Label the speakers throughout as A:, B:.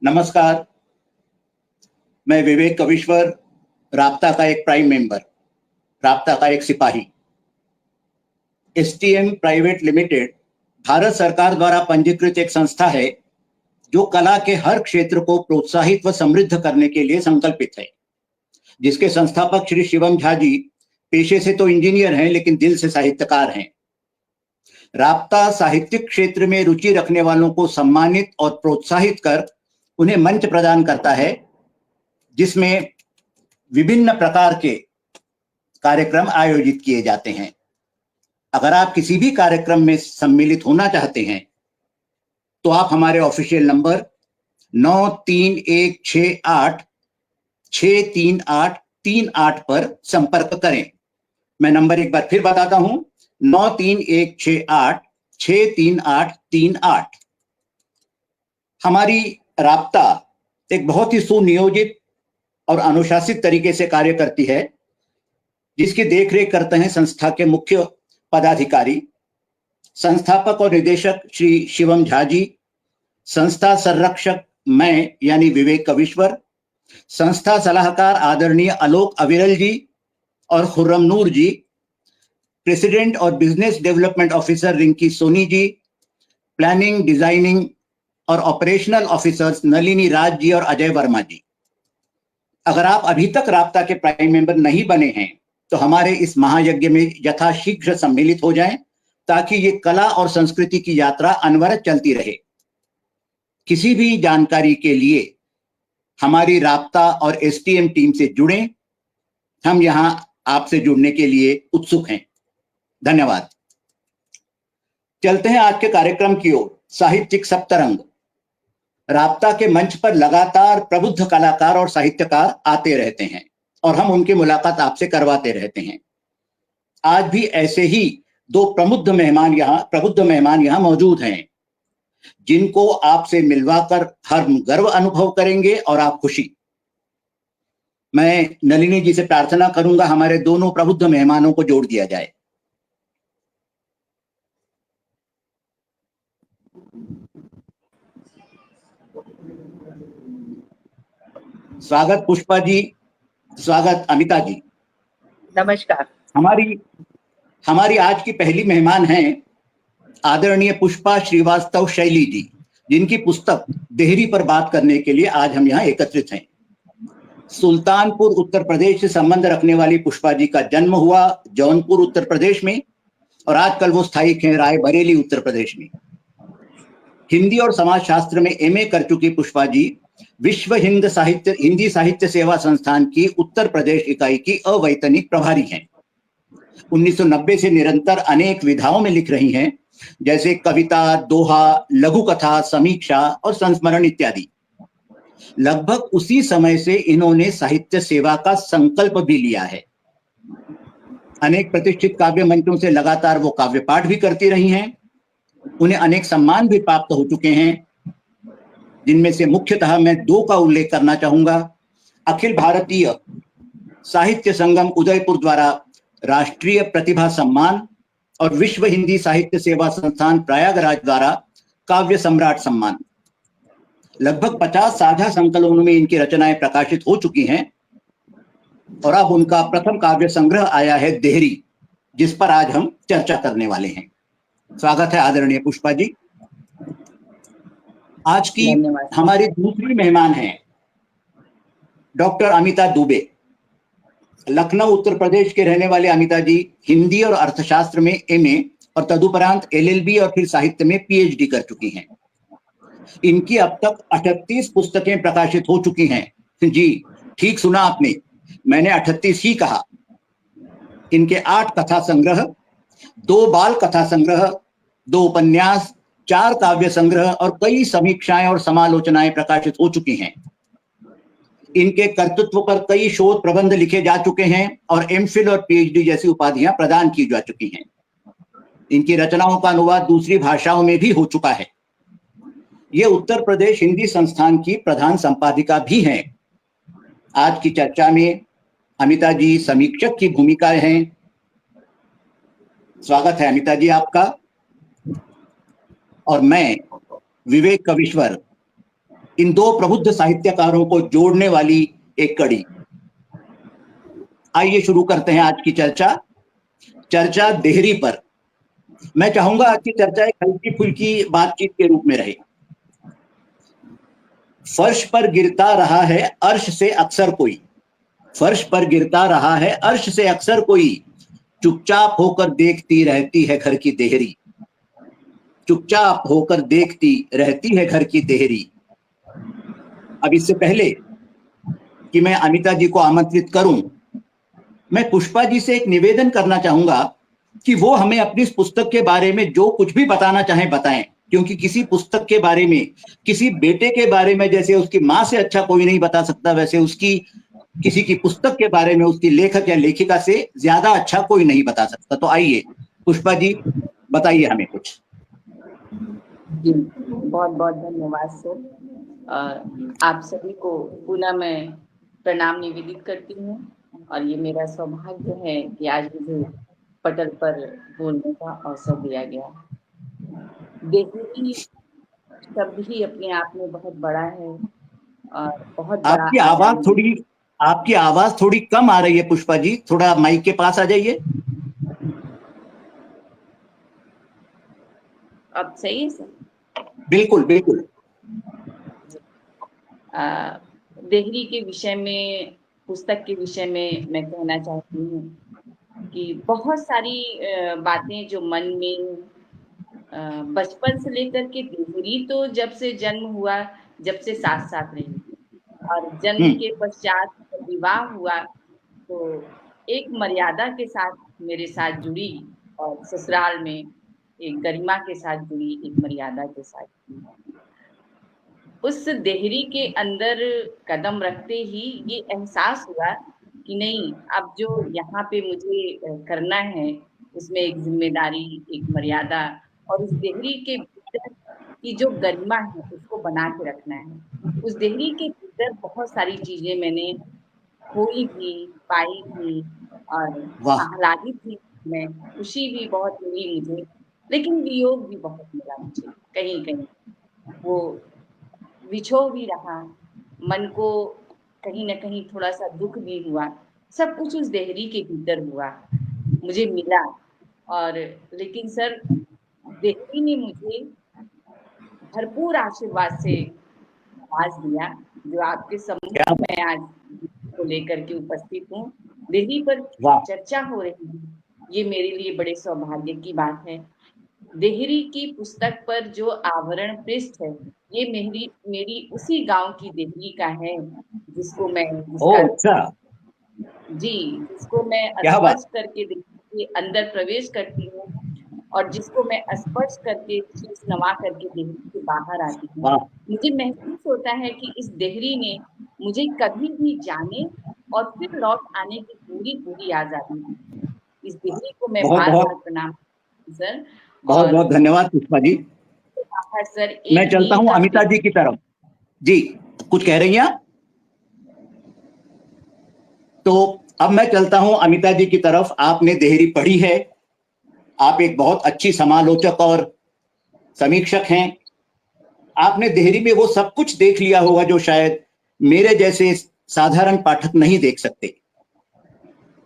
A: नमस्कार, मैं विवेक कविश्वर, राब्ता का एक प्राइम मेंबर, राब्ता का एक सिपाही। एसटीएम प्राइवेट लिमिटेड भारत सरकार द्वारा पंजीकृत एक संस्था है जो कला के हर क्षेत्र को प्रोत्साहित व समृद्ध करने के लिए संकल्पित है, जिसके संस्थापक श्री शिवम झा जी पेशे से तो इंजीनियर हैं, लेकिन दिल से साहित्यकार हैं। राब्ता साहित्यिक क्षेत्र में रुचि रखने वालों को सम्मानित और प्रोत्साहित कर उन्हें मंच प्रदान करता है, जिसमें विभिन्न प्रकार के कार्यक्रम आयोजित किए जाते हैं। अगर आप किसी भी कार्यक्रम में सम्मिलित होना चाहते हैं तो आप हमारे ऑफिशियल नंबर 9316863838 पर संपर्क करें। मैं नंबर एक बार फिर बताता हूं, 9316863838। हमारी राब्ता एक बहुत ही सुनियोजित और अनुशासित तरीके से कार्य करती है, जिसकी देखरेख करते हैं संस्था के मुख्य पदाधिकारी, संस्थापक और निदेशक श्री शिवम झा जी, संस्था संरक्षक मैं यानी विवेक कविश्वर, संस्था सलाहकार आदरणीय आलोक अविरल जी और खुर्रम नूर जी, प्रेसिडेंट और business development officer Rinki Soni ji, planning, designing और ऑपरेशनल ऑफिसर्स नलिनी राज जी और अजय वर्मा जी। अगर आप अभी तक राब्ता के प्राइम मेंबर नहीं बने हैं तो हमारे इस महायज्ञ में यथाशीघ्र सम्मिलित हो जाएं, ताकि ये कला और संस्कृति की यात्रा अनवरत चलती रहे। किसी भी जानकारी के लिए हमारी राब्ता और एसटीएम टीम से जुड़ें। हम यहां आपसे जुड़ने के लिए उत्सुक हैं। धन्यवाद। चलते हैं आज के कार्यक्रम की ओर। साहित्यिक सप्तरंग। राब्ता के मंच पर लगातार प्रबुद्ध कलाकार और साहित्यकार आते रहते हैं और हम उनकी मुलाकात आपसे करवाते रहते हैं। आज भी ऐसे ही दो प्रबुद्ध मेहमान यहाँ मौजूद हैं, जिनको आपसे मिलवाकर हम गर्व अनुभव करेंगे और आप खुशी। मैं नलिनी जी से प्रार्थना करूंगा हमारे दोनों प्रबुद्ध मेहमानों को जोड़ दिया जाए। स्वागत पुष्पा जी, स्वागत अमिता जी।
B: नमस्कार।
A: हमारी आज की पहली मेहमान हैं आदरणीय पुष्पा श्रीवास्तव शैली जी, जिनकी पुस्तक देहरी पर बात करने के लिए आज हम यहाँ एकत्रित हैं। सुल्तानपुर उत्तर प्रदेश से संबंध रखने वाली पुष्पा जी का जन्म हुआ जौनपुर उत्तर प्रदेश में और आजकल वो स्थायिक हैं रायबरेली उत्तर प्रदेश में। हिंदी और समाजशास्त्र में एमए कर चुकी पुष्पा जी विश्व हिंदी साहित्य सेवा संस्थान की उत्तर प्रदेश इकाई की अवैतनिक प्रभारी हैं। 1990 से निरंतर अनेक विधाओं में लिख रही हैं, जैसे कविता, दोहा, लघु कथा, समीक्षा और संस्मरण इत्यादि। लगभग उसी समय से इन्होंने साहित्य सेवा का संकल्प भी लिया है। अनेक प्रतिष्ठित काव्य मंचों से लगातार वो काव्य पाठ भी करती रही हैं। उन्हें अनेक सम्मान भी प्राप्त हो चुके हैं, जिनमें से मुख्यतः मैं दो का उल्लेख करना चाहूंगा। अखिल भारतीय साहित्य संगम उदयपुर द्वारा राष्ट्रीय प्रतिभा सम्मान और विश्व हिंदी साहित्य सेवा संस्थान प्रयागराज द्वारा काव्य सम्राट सम्मान। लगभग 50 साझा संकलनों में इनकी रचनाएं प्रकाशित हो चुकी हैं और अब उनका प्रथम काव्य संग्रह आया है देहरी, जिस पर आज हम चर्चा करने वाले हैं। स्वागत है आदरणीय पुष्पा जी। आज की हमारी दूसरी मेहमान हैं डॉक्टर अमिता दुबे। लखनऊ उत्तर प्रदेश के रहने वाले अमिता जी हिंदी और अर्थशास्त्र में एमए और तदुपरांत एलएलबी और फिर साहित्य में पीएचडी कर चुकी हैं। इनकी अब तक 38 पुस्तकें प्रकाशित हो चुकी हैं। जी ठीक सुना आपने, मैंने 38 ही कहा। इनके 8 कथा संग्रह, 2 बाल कथा संग्रह, 2 उपन्यास, 4 काव्य संग्रह और कई समीक्षाएं और समालोचनाएं प्रकाशित हो चुकी हैं। इनके कर्तृत्व पर कई शोध प्रबंध लिखे जा चुके हैं और एमफिल और पीएचडी जैसी उपाधियां प्रदान की जा चुकी हैं। इनकी रचनाओं का अनुवाद दूसरी भाषाओं में भी हो चुका है। ये उत्तर प्रदेश हिंदी संस्थान की प्रधान संपादिका भी हैं। आज की चर्चा में अमिता जी समीक्षक की भूमिका है। स्वागत है अमिता जी आपका। और मैं विवेक कविश्वर इन दो प्रबुद्ध साहित्यकारों को जोड़ने वाली एक कड़ी। आइए शुरू करते हैं आज की चर्चा देहरी पर। मैं चाहूंगा आज की चर्चा एक हल्की फुल्की बातचीत के रूप में रहे। फर्श पर गिरता रहा है अर्श से अक्सर कोई, फर्श पर गिरता रहा है अर्श से अक्सर कोई, चुपचाप होकर देखती रहती है घर की देहरी, चुपचाप होकर देखती रहती है घर की देहरी। अब इससे पहले कि मैं अमिता जी को आमंत्रित करूं, मैं पुष्पा जी से एक निवेदन करना चाहूंगा कि वो हमें अपनी इस पुस्तक के बारे में जो कुछ भी बताना चाहें बताएं, क्योंकि किसी पुस्तक के बारे में, किसी बेटे के बारे में जैसे उसकी माँ से अच्छा कोई नहीं बता सकता, वैसे उसकी किसी की पुस्तक के बारे में उसकी लेखक या लेखिका से ज्यादा अच्छा कोई नहीं बता सकता। तो आइए पुष्पा जी, बताइए हमें कुछ।
B: जी, बहुत बहुत धन्यवाद सर। आप सभी को पुनः मैं प्रणाम निवेदित करती हूँ और ये मेरा सौभाग्य है कि आज मुझे पटल पर बोलने का अवसर दिया गया। देहरी शब्द ही अपने आप में बहुत बड़ा है और बहुत बड़ा
A: आपकी आवाज थोड़ी कम आ रही है पुष्पा जी, थोड़ा माइक के पास आ जाइए।
B: अब सही है सर?
A: बिल्कुल बिल्कुल।
B: देहरी के विषय में, पुस्तक के विषय में मैं कहना चाहती हूँ कि बहुत सारी बातें जो मन में बचपन से लेकर के देहरी तो जब से जन्म हुआ, जब से साथ साथ रही और जन्म के पश्चात विवाह हुआ तो एक मर्यादा के साथ मेरे साथ जुड़ी और ससुराल में एक गरिमा के साथ जुड़ी, एक मर्यादा के साथ जुड़ी। उस देहरी के अंदर कदम रखते ही ये एहसास हुआ कि नहीं, अब जो यहाँ पे मुझे करना है उसमें एक जिम्मेदारी, एक मर्यादा और उस देहरी के भीतर की जो गरिमा है उसको बना के रखना है। उस देहरी के भीतर बहुत सारी चीजें मैंने खोई भी, पाई भी और आह्लादित भी, मैं खुशी भी बहुत मिली मुझे, लेकिन वियोग भी बहुत मिला मुझे। कहीं कहीं वो विछोह भी रहा, मन को कहीं न कहीं थोड़ा-सा दुःख भी हुआ। सब कुछ उस देहरी के भीतर हुआ, मुझे मिला और लेकिन सर देहरी ने मुझे भरपूर आशीर्वाद से नवाज़ दिया, जो आपके सम्मुख में आज को लेकर के उपस्थित हूँ। देहरी पर चर्चा हो रही है, ये मेरे लिए बड़े सौभाग्य की बात है। देहरी की पुस्तक पर जो आवरण पृष्ठ है, ये मेरी उसी गांव की देहरी का है जिसको मैं जिसको मैं स्पर्श करके देहरी के अंदर प्रवेश करती हूँ और जिसको मैं स्पर्श करके शीश नवा करके देहरी से बाहर आती हूँ। मुझे महसूस होता है कि इस देहरी ने मुझे कभी भी जाने और फिर लौट आने की पूरी आजादी दी। इस देहरी को मैं बार-बार प्रणाम सर।
A: बहुत बहुत धन्यवाद पुष्पा जी।
B: सर
A: मैं चलता हूं अमिता जी की तरफ। जी, कुछ कह रही हैं आप? तो अब मैं चलता हूं अमिता जी की तरफ। आपने देहरी पढ़ी है, आप एक बहुत अच्छी समालोचक और समीक्षक हैं। आपने देहरी में वो सब कुछ देख लिया होगा जो शायद मेरे जैसे साधारण पाठक नहीं देख सकते।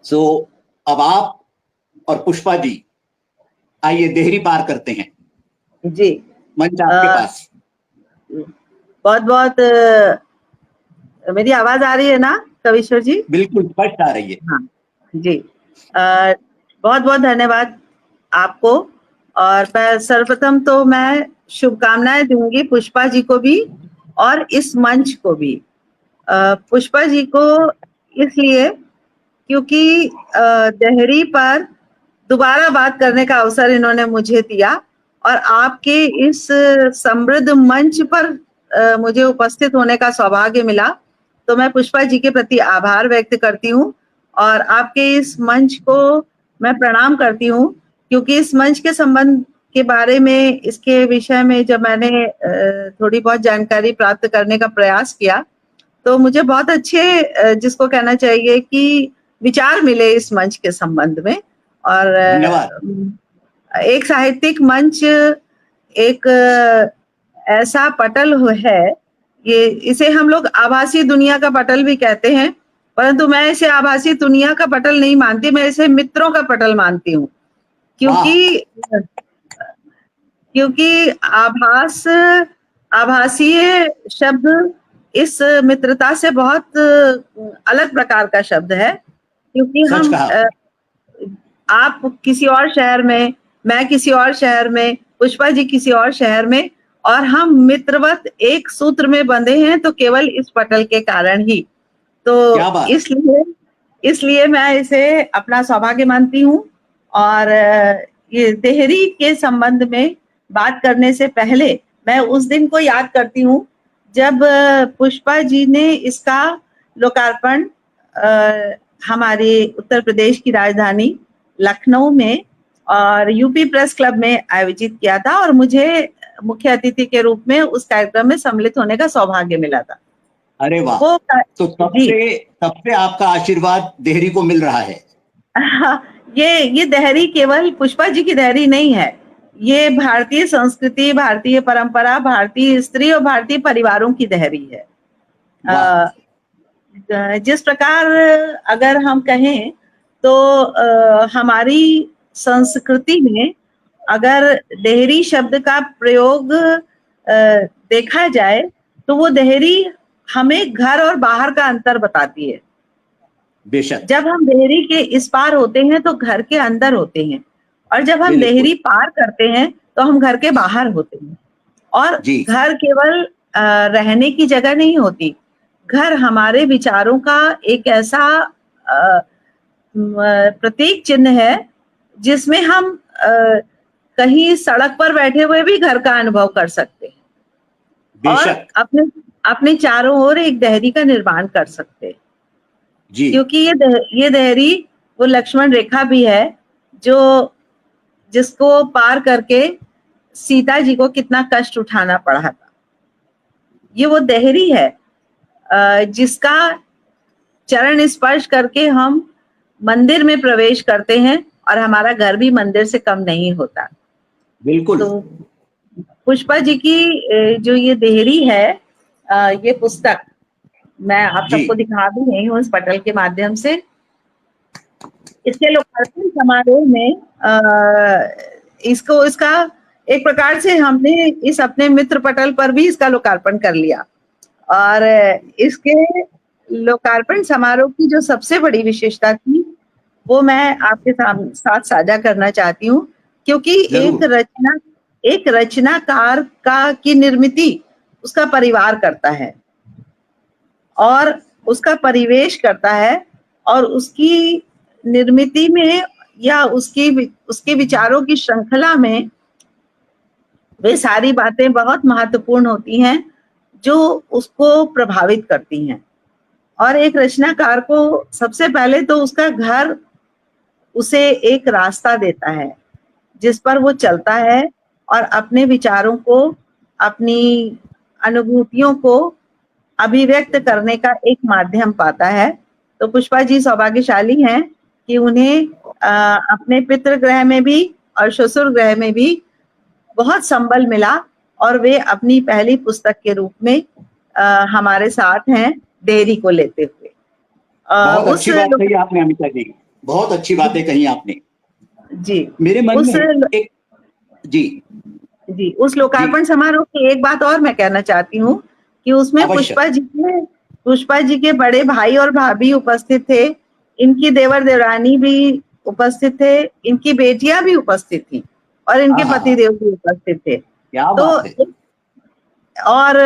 A: सो अब आप और पुष्पा जी आइए देहरी पार करते हैं।
C: जी,
A: मंच आपके पास।
C: बहुत बहुत मेरी आवाज आ रही है ना कविश्वर जी?
A: बिल्कुल स्पष्ट आ रही है।
C: हाँ जी, बहुत बहुत धन्यवाद आपको। और मैं सर्वप्रथम तो मैं शुभकामनाएं दूंगी पुष्पा जी को भी और इस मंच को भी। पुष्पा जी को इसलिए क्योंकि देहरी पर दोबारा बात करने का अवसर इन्होंने मुझे दिया और आपके इस समृद्ध मंच पर मुझे उपस्थित होने का सौभाग्य मिला, तो मैं पुष्पा जी के प्रति आभार व्यक्त करती हूँ और आपके इस मंच को मैं प्रणाम करती हूँ, क्योंकि इस मंच के संबंध के बारे में, इसके विषय में जब मैंने थोड़ी बहुत जानकारी प्राप्त करने का प्रयास किया तो मुझे बहुत अच्छे, जिसको कहना चाहिए कि विचार मिले इस मंच के संबंध में। और एक साहित्यिक मंच एक ऐसा पटल है, ये इसे हम लोग आभासी दुनिया का पटल भी कहते हैं, परंतु मैं इसे आभासी दुनिया का पटल नहीं मानती, मैं इसे मित्रों का पटल मानती हूँ। क्योंकि आभासीय शब्द इस मित्रता से बहुत अलग प्रकार का शब्द है, क्योंकि हम आप किसी और शहर में, मैं किसी और शहर में, पुष्पा जी किसी और शहर में, और हम मित्रवत एक सूत्र में बंधे हैं तो केवल इस पटल के कारण ही। तो इसलिए मैं इसे अपना सौभाग्य मानती हूँ। और ये देहरी के संबंध में बात करने से पहले मैं उस दिन को याद करती हूँ जब पुष्पा जी ने इसका लोकार्पण हमारे उत्तर प्रदेश की राजधानी लखनऊ में और यूपी प्रेस क्लब में आयोजित किया था, और मुझे मुख्य अतिथि के रूप में उस कार्यक्रम में सम्मिलित होने का सौभाग्य मिला था।
A: अरे वाह, तो तब से आपका आशीर्वाद देहरी को मिल रहा है।
C: ये देहरी केवल पुष्पा जी की देहरी नहीं है, ये भारतीय संस्कृति, भारतीय परंपरा, भारतीय स्त्री और भारतीय परिवारों की देहरी है। जिस प्रकार अगर हम कहें तो हमारी संस्कृति में अगर देहरी शब्द का प्रयोग देखा जाए तो वो देहरी हमें घर और बाहर का अंतर बताती है।
A: बेशक। जब
C: हम देहरी के इस पार होते हैं तो घर के अंदर होते हैं, और जब हम देहरी पार करते हैं तो हम घर के बाहर होते हैं। और घर केवल रहने की जगह नहीं होती, घर हमारे विचारों का एक ऐसा प्रतीक चिन्ह है जिसमें हम कहीं सड़क पर बैठे हुए भी घर का अनुभव कर सकते हैं और अपने चारों ओर एक देहरी का निर्माण कर सकते हैं। क्योंकि ये देहरी वो लक्ष्मण रेखा भी है जिसको पार करके सीता जी को कितना कष्ट उठाना पड़ा था। ये वो देहरी है जिसका चरण स्पर्श करके हम मंदिर में प्रवेश करते हैं और हमारा घर भी मंदिर से कम नहीं होता।
A: बिल्कुल।
C: तो पुष्पा जी की जो ये देहरी है, ये पुस्तक मैं आप सबको दिखा भी रही हूँ इस पटल के माध्यम से। इसके लोकार्पण समारोह में इसका एक प्रकार से हमने इस अपने मित्र पटल पर भी इसका लोकार्पण कर लिया। और इसके लोकार्पण समारोह की जो सबसे बड़ी विशेषता थी वो मैं आपके साथ साझा करना चाहती हूँ, क्योंकि एक रचनाकार की निर्मित उसका परिवार करता है और उसका परिवेश करता है, और उसकी निर्मित में या उसके विचारों की श्रृंखला में वे सारी बातें बहुत महत्वपूर्ण होती हैं जो उसको प्रभावित करती हैं। और एक रचनाकार को सबसे पहले तो उसका घर उसे एक रास्ता देता है जिस पर वो चलता है और अपने विचारों को, अपनी अनुभूतियों को अभिव्यक्त करने का एक माध्यम पाता है। तो पुष्पा जी सौभाग्यशाली हैं कि उन्हें अपने पितृगृह में भी और ससुर गृह में भी बहुत संबल मिला और वे अपनी पहली पुस्तक के रूप में हमारे साथ हैं देहरी को लेते हुए।
A: बहुत अच्छी बात कही आपने अमिता जी, बहुत अच्छी बातें कही आपने
C: जी।
A: मेरे मन में
C: जी उस लोकार्पण समारोह की एक बात और मैं कहना चाहती हूँ कि उसमें पुष्पा जी के बड़े भाई और भाभी उपस्थित थे, इनकी देवर देवरानी भी उपस्थित थे, इनकी बेटियां भी उपस्थित थी और इनके पतिदेव भी उपस्थित थे। तो और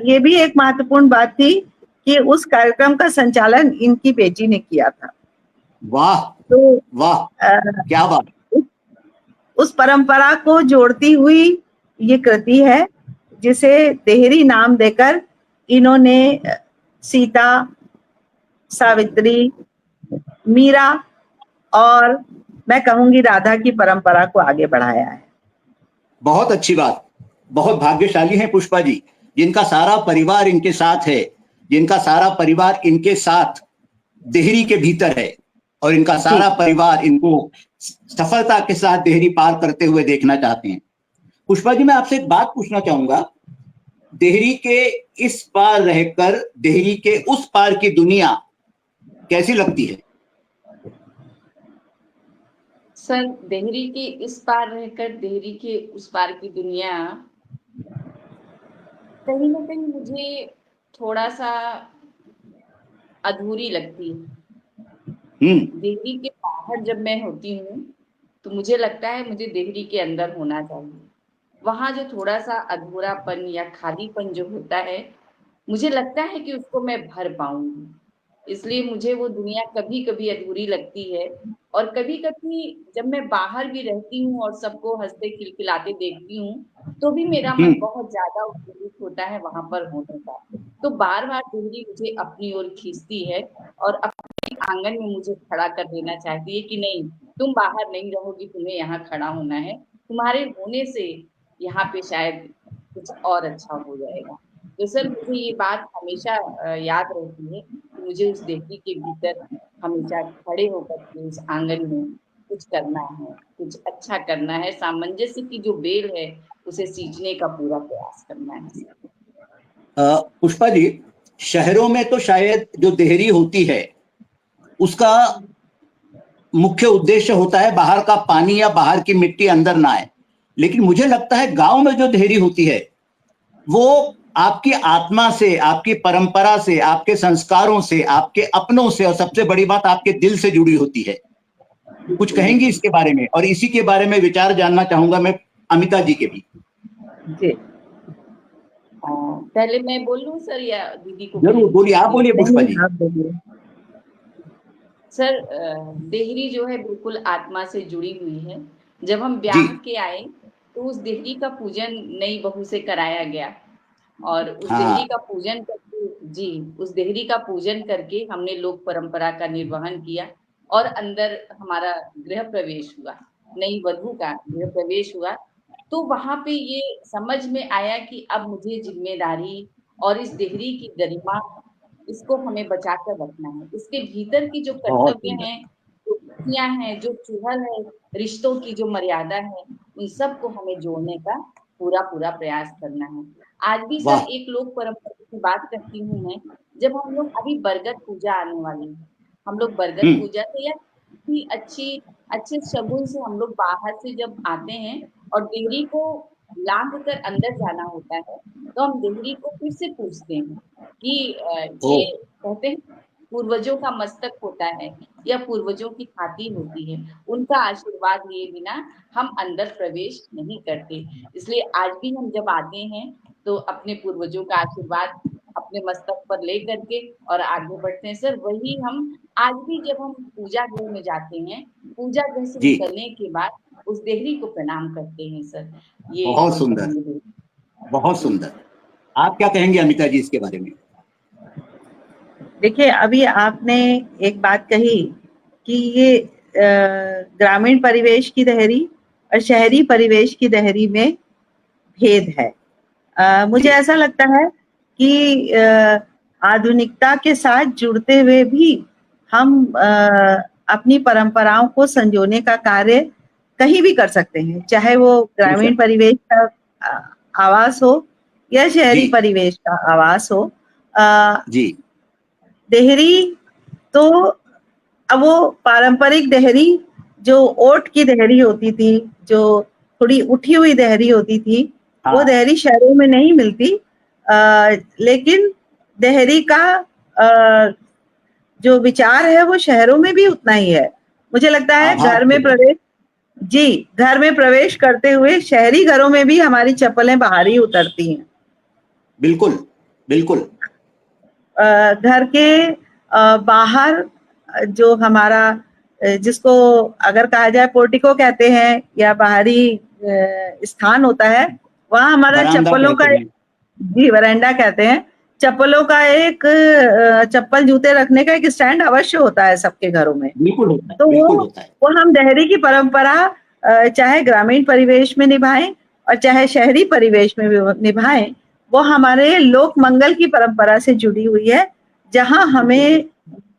C: ये भी एक महत्वपूर्ण बात थी कि उस कार्यक्रम का संचालन इनकी बेटी ने किया था।
A: वाह
C: तो
A: वाह, क्या बात।
C: उस परंपरा को जोड़ती हुई ये कृति है जिसे देहरी नाम देकर इन्होंने सीता, सावित्री, मीरा और मैं कहूंगी राधा की परंपरा को आगे बढ़ाया है।
A: बहुत अच्छी बात, बहुत भाग्यशाली हैं पुष्पा जी, जिनका सारा परिवार इनके साथ है, जिनका सारा परिवार इनके साथ देहरी के भीतर है और इनका सारा परिवार इनको सफलता के साथ देहरी पार करते हुए देखना चाहते हैं। पुष्पा जी, मैं आपसे एक बात पूछना चाहूंगा, देहरी के इस पार रहकर देहरी के उस पार की दुनिया कैसी लगती है?
B: सर, देहरी के इस पार रहकर देहरी के उस पार की दुनिया कहीं ना कहीं मुझे थोड़ा सा अधूरी लगती है। देहरी के बाहर जब मैं होती हूँ तो मुझे लगता है मुझे देहरी के अंदर होना चाहिए। वहां जो थोड़ा सा अधूरापन या खालीपन जो होता है, मुझे लगता है कि उसको मैं भर पाऊंगी। इसलिए मुझे वो दुनिया कभी कभी अधूरी लगती है। और कभी कभी जब मैं बाहर भी रहती हूँ और सबको हंसते खिलखिलाते देखती हूँ, तो भी मेरा मन बहुत ज्यादा उत्तेजित होता है वहां पर होने का। तो बार बार देहरी मुझे अपनी ओर खींचती है और अपने आंगन में मुझे खड़ा कर देना चाहती है कि नहीं, तुम बाहर नहीं रहोगी, तुम्हें यहाँ खड़ा होना है, तुम्हारे होने से यहाँ पे शायद कुछ और अच्छा हो जाएगा। तो सर, मुझे ये बात हमेशा याद रहती है कि मुझे उस देहरी के भीतर हमेशा खड़े होकर के उस आंगन में कुछ करना है, कुछ अच्छा करना है, सामंजस्य की जो बेल है उसे सींचने का पूरा प्रयास करना है।
A: पुष्पा जी, शहरों में तो शायद जो देहरी होती है उसका मुख्य उद्देश्य होता है बाहर का पानी या बाहर की मिट्टी अंदर ना आए, लेकिन मुझे लगता है गांव में जो देहरी होती है वो आपकी आत्मा से, आपकी परंपरा से, आपके संस्कारों से, आपके अपनों से और सबसे बड़ी बात आपके दिल से जुड़ी होती है। कुछ कहेंगी इसके बारे में? और इसी के बारे में विचार जानना चाहूंगा मैं अमिता जी के भी।
C: जी,
B: पहले मैं बोलूं सर या दीदी को?
A: जरूर बोलिए, आप बोलिए पुष्पा जी।
C: आप बोलिए।
B: सर, देहरी जो है बिल्कुल आत्मा से जुड़ी हुई है। जब हम
A: जी
B: ब्याह के आए तो उस देहरी का पूजन नई बहू से कराया गया और उस
A: हाँ
B: देहरी का पूजन करके, जी, उस देहरी का पूजन करके हमने लोक परंपरा का निर्वहन किया और अंदर हमारा गृह प्रवेश हुआ, नई वधू का गृह प्रवेश हुआ। तो वहां पे ये समझ में आया कि अब मुझे जिम्मेदारी और इस देहरी की गरिमा, इसको हमें बचाकर रखना है। इसके भीतर की जो
A: बहुत
B: कर्तव्य
A: सुंदर।
B: हैं, जो नीतियां हैं, जो चुहल है, रिश्तों की जो मर्यादा है, उन सबको हमें जोड़ने का पूरा पूरा प्रयास करना है। आज भी सर
A: वाह।
B: एक लोक परंपरा की बात करती हूँ मैं। जब हम लोग अभी बरगद पूजा आने वाली है, हम लोग बरगद पूजा से या किसी अच्छे शगुन से हम लोग बाहर से जब आते हैं और देहरी को लांघ कर अंदर जाना होता है, तो हम देहरी को फिर से पूछते हैं कि
A: ओ
B: ये कहते हैं पूर्वजों का मस्तक होता है या पूर्वजों की छाती होती है, उनका आशीर्वाद लिए बिना हम अंदर प्रवेश नहीं करते। इसलिए आज भी हम जब आते हैं तो अपने पूर्वजों का आशीर्वाद अपने मस्तक पर ले करके और आगे बढ़ते हैं। सर, वही हम आज भी जब हम पूजा गृह में जाते हैं, पूजा गृह से
A: जी,
B: निकलने के बाद उस देहरी को प्रणाम करते हैं सर। ये
A: बहुत
B: हम
A: सुंदर,
B: कहेंगे।
A: बहुत सुंदर। आप क्या कहेंगे अमिता जी इसके बारे में?
C: देखिए, अभी आपने एक बात कही कि ये ग्रामीण परिवेश की देहरी और शहरी परिवेश की देहरी में भेद है। मुझे
A: जी
C: ऐसा लगता है कि आधुनिकता के साथ जुड़ते हुए भी हम अपनी परंपराओं को संजोने का कार्य कहीं भी कर सकते हैं, चाहे वो ग्रामीण परिवेश का आवास हो या शहरी
A: जी
C: परिवेश का आवास हो।
A: जी
C: देहरी तो अब वो पारंपरिक देहरी जो ओट की देहरी होती थी, जो थोड़ी उठी हुई देहरी होती थी, वो
A: हाँ
C: देहरी शहरों में नहीं मिलती। लेकिन देहरी का जो विचार है वो शहरों में भी उतना ही है। मुझे लगता है घर में प्रवेश, जी, घर में प्रवेश करते हुए शहरी घरों में भी हमारी चप्पलें बाहर ही उतरती हैं।
A: बिल्कुल बिल्कुल।
C: घर के बाहर जो हमारा जिसको अगर कहा जाए पोर्टिको कहते हैं या बाहरी स्थान होता है, वहाँ हमारा चप्पलों का, जी, वरांडा कहते हैं, चप्पलों का एक चप्पल जूते रखने का एक स्टैंड अवश्य होता है सबके घरों में।
A: बिल्कुल होता है,
C: तो
A: बिल्कुल होता है।
C: वो हम देहरी की परंपरा चाहे ग्रामीण परिवेश में निभाएं और चाहे शहरी परिवेश में निभाएं, वो हमारे लोक मंगल की परंपरा से जुड़ी हुई है, जहां हमें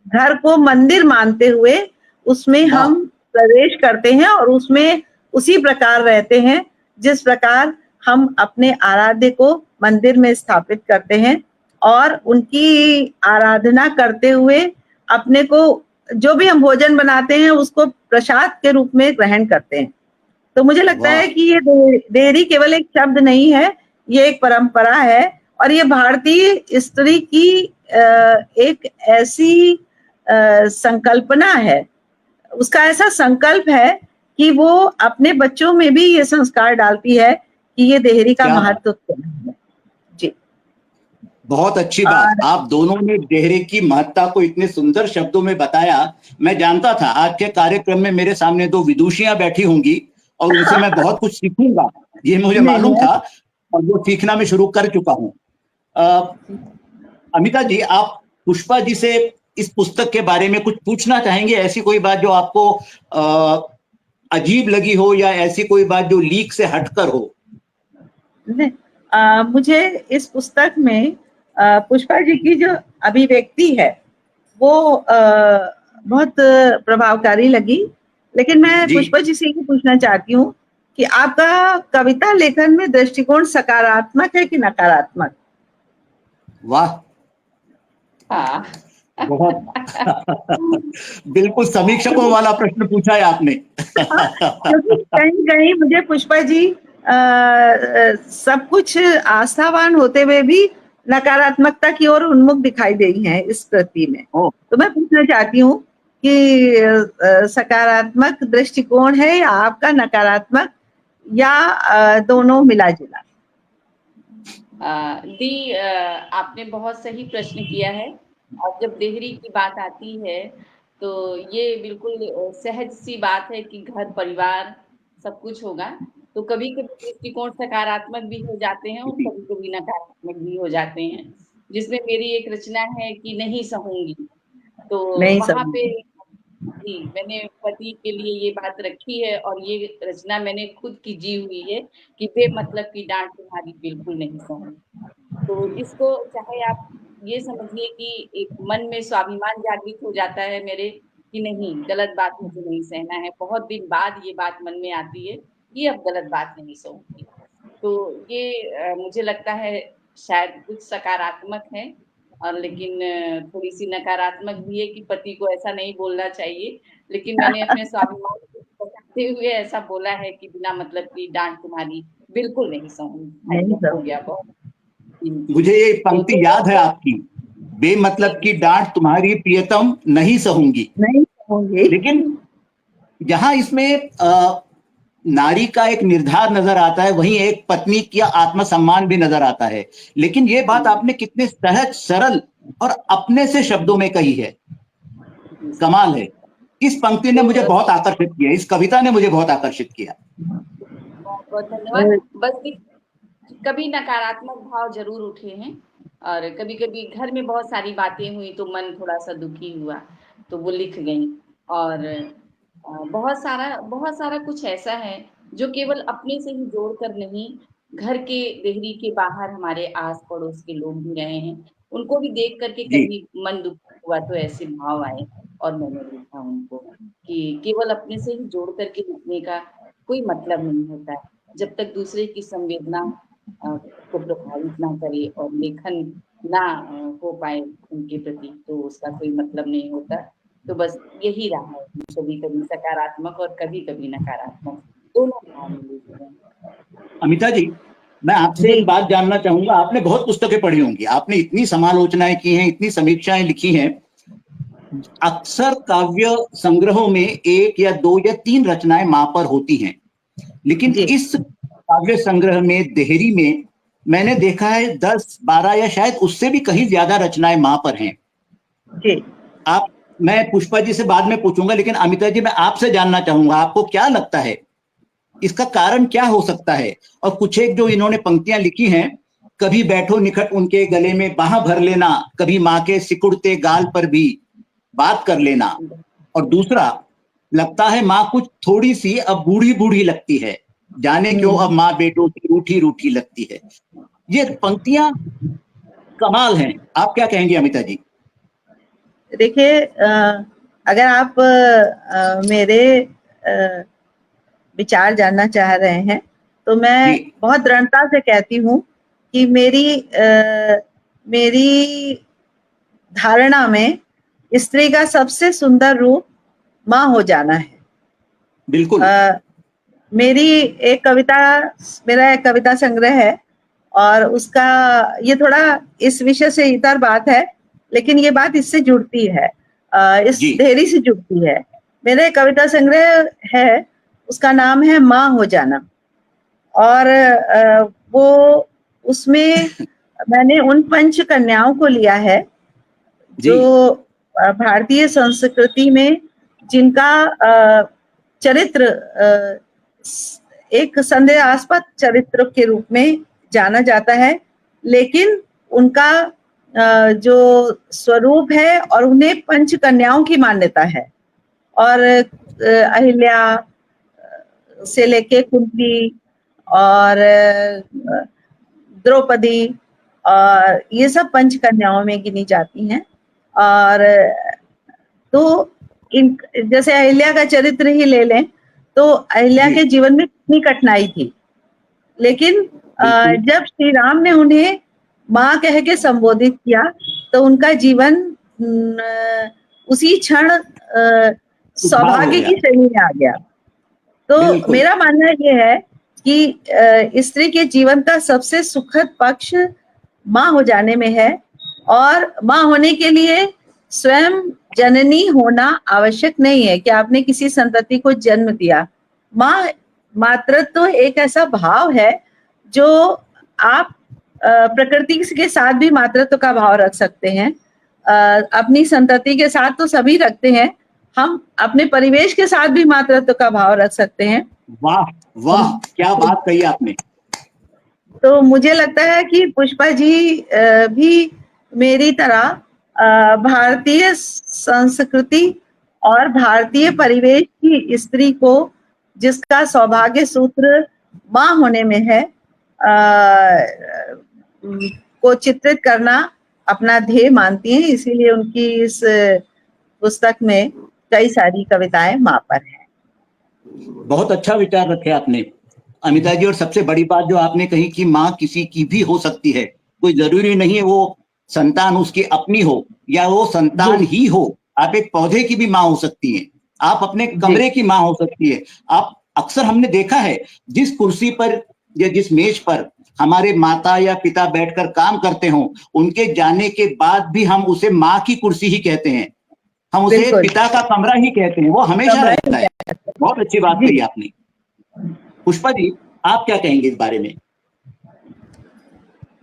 C: घर को मंदिर मानते हुए उसमें हम प्रवेश करते हैं और उसमें उसी प्रकार रहते हैं जिस प्रकार हम अपने आराध्य को मंदिर में स्थापित करते हैं और उनकी आराधना करते हुए अपने को जो भी हम भोजन बनाते हैं उसको प्रसाद के रूप में ग्रहण करते हैं। तो मुझे लगता है कि ये देहरी केवल एक शब्द नहीं है, ये एक परंपरा है और ये भारतीय स्त्री की एक ऐसी संकल्पना है, उसका ऐसा संकल्प है कि वो अपने बच्चों में भी ये संस्कार डालती है कि ये देहरी का महत्व है। जी,
A: बहुत अच्छी बात। आप दोनों ने देहरी की महत्ता को इतने सुंदर शब्दों में बताया। मैं जानता था आज के कार्यक्रम में मेरे सामने दो विदुषियां बैठी होंगी और उनसे मैं बहुत कुछ सीखूंगा, ये मुझे मालूम था और वो सीखना मैं शुरू कर चुका हूँ। अमिता जी, आप पुष्पा जी से इस पुस्तक के बारे में कुछ पूछना चाहेंगे? ऐसी कोई बात जो आपको अजीब लगी हो या ऐसी कोई बात जो लीक से हटकर हो?
C: मुझे इस पुस्तक में पुष्पा जी की जो अभिव्यक्ति है वो बहुत प्रभावकारी लगी, लेकिन मैं पुष्पा जी से ये पूछना चाहती हूँ कि आपका कविता लेखन में दृष्टिकोण सकारात्मक है कि नकारात्मक?
A: वाह, बहुत बिल्कुल समीक्षकों वाला प्रश्न पूछा है आपने।
C: क्योंकि कहीं मुझे पुष्पा जी सब कुछ आस्थावान होते हुए भी नकारात्मकता की ओर उन्मुख दिखाई देती हैं इस कृति में। तो मैं पूछना चाहती हूँ कि सकारात्मक दृष्टिकोण है या आपका नकारात्मक, या दोनों मिला जुला?
B: दी, आपने बहुत सही प्रश्न किया है। और जब देहरी की बात आती है तो ये बिल्कुल सहज सी बात है कि घर परिवार सब कुछ होगा, तो कभी कभी दृष्टिकोण सकारात्मक भी हो जाते हैं और कभी कभी नकारात्मक भी हो जाते हैं। जिसमें मेरी एक रचना है कि नहीं सहूंगी, तो वहां पे जी मैंने पति के लिए ये बात रखी है और ये रचना मैंने खुद की जी हुई है कि बेमतलब की डांट तुम्हारी बिल्कुल नहीं सहूंगी। तो इसको चाहे आप ये समझिए कि एक मन में स्वाभिमान जागृत हो जाता है मेरे कि नहीं, गलत बात मुझे नहीं सहना है। बहुत दिन बाद ये बात मन में आती है कि अब गलत बात नहीं सहूंगी। तो ये मुझे लगता है शायद कुछ सकारात्मक है, और लेकिन थोड़ी सी नकारात्मक भी है कि पति को ऐसा नहीं बोलना चाहिए, लेकिन मैंने अपने स्वाभिमान को बचाते हुए ऐसा बोला है कि बिना मतलब की डांट तुम्हारी बिल्कुल नहीं सहूंगी। हो गया बहुत।
A: मुझे ये पंक्ति याद है आपकी, बेमतलब की डांट तुम्हारी प्रियतम नहीं सहूंगी। लेकिन जहां इसमें नारी का एक निर्धार नजर आता है, वहीं एक पत्नी का आत्मसम्मान भी नजर आता है। लेकिन ये बात आपने कितने सहज सरल और अपने से शब्दों में कही है, कमाल है। इस पंक्ति ने मुझे बहुत आकर्षित किया, इस कविता ने मुझे बहुत आकर्षित किया।
B: बहुत धन्यवाद। बस कभी नकारात्मक भाव जरूर उठे हैं और कभी कभी घर में बहुत सारी बातें हुई तो मन थोड़ा सा दुखी हुआ तो वो लिख गई। और बहुत सारा कुछ ऐसा है जो केवल अपने से ही जोड़कर नहीं, घर के देहरी के बाहर हमारे आस पड़ोस के लोग भी रहे हैं, उनको भी देख करके कभी मन दुखी हुआ तो ऐसे भाव आए और मैंने लिखा उनको कि केवल अपने से ही जोड़ करके लिखने का कोई मतलब नहीं होता है। जब तक दूसरे की संवेदना को प्रभावित ना करे और लेखन ना हो पाए उनके प्रति, तो उसका कोई मतलब नहीं होता। तो बस यही रहा है, कभी कभी सकारात्मक और कभी कभी नकारात्मक, दोनों भाव मिले हैं।
A: अमिता जी, मैं आपसे एक बात जानना चाहूंगा। आपने बहुत पुस्तकें पढ़ी होंगी, आपने इतनी समालोचनाएं की हैं, इतनी समीक्षाएं लिखी हैं। अक्सर काव्य संग्रहों में 1 या 2 या 3 रचनाएं मां पर होती हैं, लेकिन इस काव्य संग्रह में देहरी में मैंने देखा है 10, 12 या शायद उससे भी कहीं ज्यादा रचनाएं मां पर हैं। मैं पुष्पा जी से बाद में पूछूंगा, लेकिन अमिता जी मैं आपसे जानना चाहूंगा, आपको क्या लगता है इसका कारण क्या हो सकता है? और कुछ एक जो इन्होंने पंक्तियां लिखी हैं, कभी बैठो निकट उनके गले में बाह भर लेना, कभी माँ के सिकुड़ते गाल पर भी बात कर लेना, और दूसरा, लगता है माँ कुछ थोड़ी सी अब बूढ़ी बूढ़ी लगती है, जाने क्यों अब माँ बेटों की रूठी रूठी लगती है। ये पंक्तियां कमाल हैं। आप क्या कहेंगे अमिता जी?
C: देखिए, अगर आप मेरे विचार जानना चाह रहे हैं तो मैं
A: जी।
C: बहुत दृढ़ता से कहती हूँ कि मेरी धारणा में स्त्री का सबसे सुंदर रूप माँ हो जाना है।
A: बिल्कुल।
C: मेरा एक कविता संग्रह है और उसका ये थोड़ा इस विषय से इतर बात है, लेकिन ये बात इससे जुड़ती है, इस
A: जी।
C: देहरी से जुड़ती है। मेरा एक कविता संग्रह है, उसका नाम है माँ हो जाना। और वो उसमें मैंने उन पंच कन्याओं को लिया है
A: जी।
C: जो भारतीय संस्कृति में जिनका चरित्र एक संदेहास्पद चरित्र के रूप में जाना जाता है, लेकिन उनका जो स्वरूप है और उन्हें पंच कन्याओं की मान्यता है। और अहिल्या से लेके कुंती और द्रौपदी और ये सब पंच कन्याओं में गिनी जाती हैं। और तो इन जैसे अहिल्या का चरित्र ही ले लें तो अहिल्या
A: जी।
C: के जीवन में कितनी कठिनाई थी, लेकिन
A: बिल्कुल।
C: जब श्री राम ने उन्हें माँ कह के संबोधित किया तो उनका जीवन उसी क्षण
A: उद्धार हो
C: सौभाग्य
A: गया।
C: की श्रेणी में आ गया। तो
A: बिल्कुल।
C: मेरा मानना ये है कि स्त्री के जीवन का सबसे सुखद पक्ष माँ हो जाने में है, और माँ होने के लिए स्वयं जननी होना आवश्यक नहीं है कि आपने किसी संतति को जन्म दिया। मातृत्व एक ऐसा भाव है जो आप प्रकृति के साथ भी मातृत्व का भाव रख सकते हैं, अपनी संतति के साथ तो सभी रखते हैं, हम अपने परिवेश के साथ भी मातृत्व का भाव रख सकते हैं।
A: वाह वाह, क्या बात कही आपने।
C: तो मुझे लगता है कि पुष्पा जी भी मेरी तरह भारतीय संस्कृति और भारतीय परिवेश की स्त्री को, जिसका सौभाग्य सूत्र माँ होने में है, को चित्रित करना अपना ध्येय मानती हैं। इसीलिए उनकी इस पुस्तक में कई सारी कविताएं माँ पर हैं।
A: बहुत अच्छा विचार रखे आपने अमिता जी। और सबसे बड़ी बात जो आपने कही कि माँ किसी की भी हो सकती है, कोई जरूरी नहीं है वो संतान उसकी अपनी हो या वो संतान ही हो। आप एक पौधे की भी माँ हो सकती हैं, आप अपने कमरे की माँ हो सकती है। आप अक्सर हमने देखा है जिस कुर्सी पर या जिस मेज पर हमारे माता या पिता बैठकर काम करते हों, उनके जाने के बाद भी हम उसे माँ की कुर्सी ही कहते हैं, हम उसे पिता का कमरा ही कहते हैं, वो हमेशा रहता है। बहुत अच्छी बात कही आपने। पुष्पा जी, आप क्या कहेंगे इस बारे में?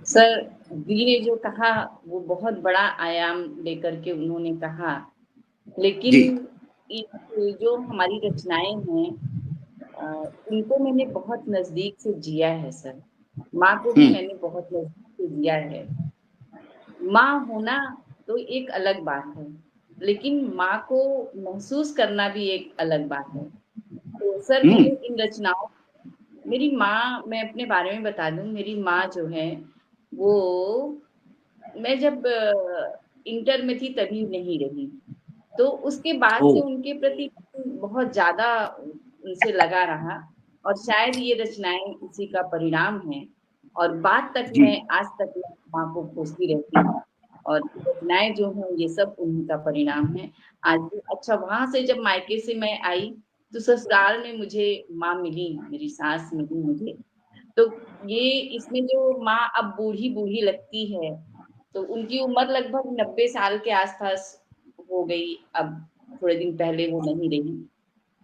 B: सर, दी ने जो कहा वो बहुत बड़ा आयाम लेकर के उन्होंने कहा, लेकिन जो हमारी रचनाएं हैं इनको मैंने बहुत नजदीक से जिया है सर। माँ को भी मैंने बहुत नजदीक से जिया है। माँ होना तो एक अलग बात है, लेकिन माँ को महसूस करना भी एक अलग बात है। तो सर मैंने इन रचनाओं, मेरी माँ, मैं अपने बारे में बता दूं, मेरी माँ जो है वो मैं जब इंटर में थी तभी नहीं रही, तो उसके बाद से उनके प्रति बहुत ज्यादा उनसे लगा रहा, और शायद ये रचनाएं इसी का परिणाम है। और बाद तक मैं आज तक माँ को खोजती रहती हूँ, और रचनाएं जो हैं ये सब उन्हीं का परिणाम है आज भी। अच्छा, वहां से जब मायके से मैं आई तो ससुराल में मुझे माँ मिली, मेरी सास मिली मुझे। तो ये इसमें जो माँ अब बूढ़ी बूढ़ी लगती है, तो उनकी उम्र लगभग 90 साल के आसपास हो गई, अब थोड़े दिन पहले वो नहीं रही।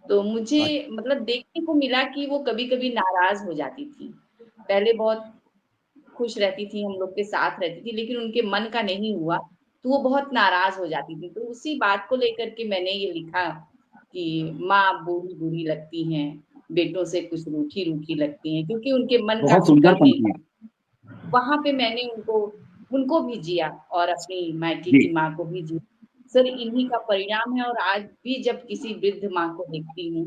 B: तो मुझे मतलब देखने को मिला कि वो कभी कभी नाराज हो जाती थी। पहले बहुत खुश रहती थी, हम लोग के साथ रहती थी, लेकिन उनके मन का नहीं हुआ तो वो बहुत नाराज हो जाती थी। तो उसी बात को लेकर के मैंने ये लिखा कि माँ बूढ़ी बूढ़ी लगती हैं, बेटों से कुछ रूठी रूठी लगती हैं, क्योंकि उनके मन का
A: बहुत सुंदर
B: भीतर में
A: पंक्तियां।
B: वहां पे मैंने उनको भी जिया और अपनी मायके
A: जी।
B: की माँ को भी जिया। सर इन्हीं का परिणाम है, और आज भी जब किसी वृद्ध माँ को देखती हूँ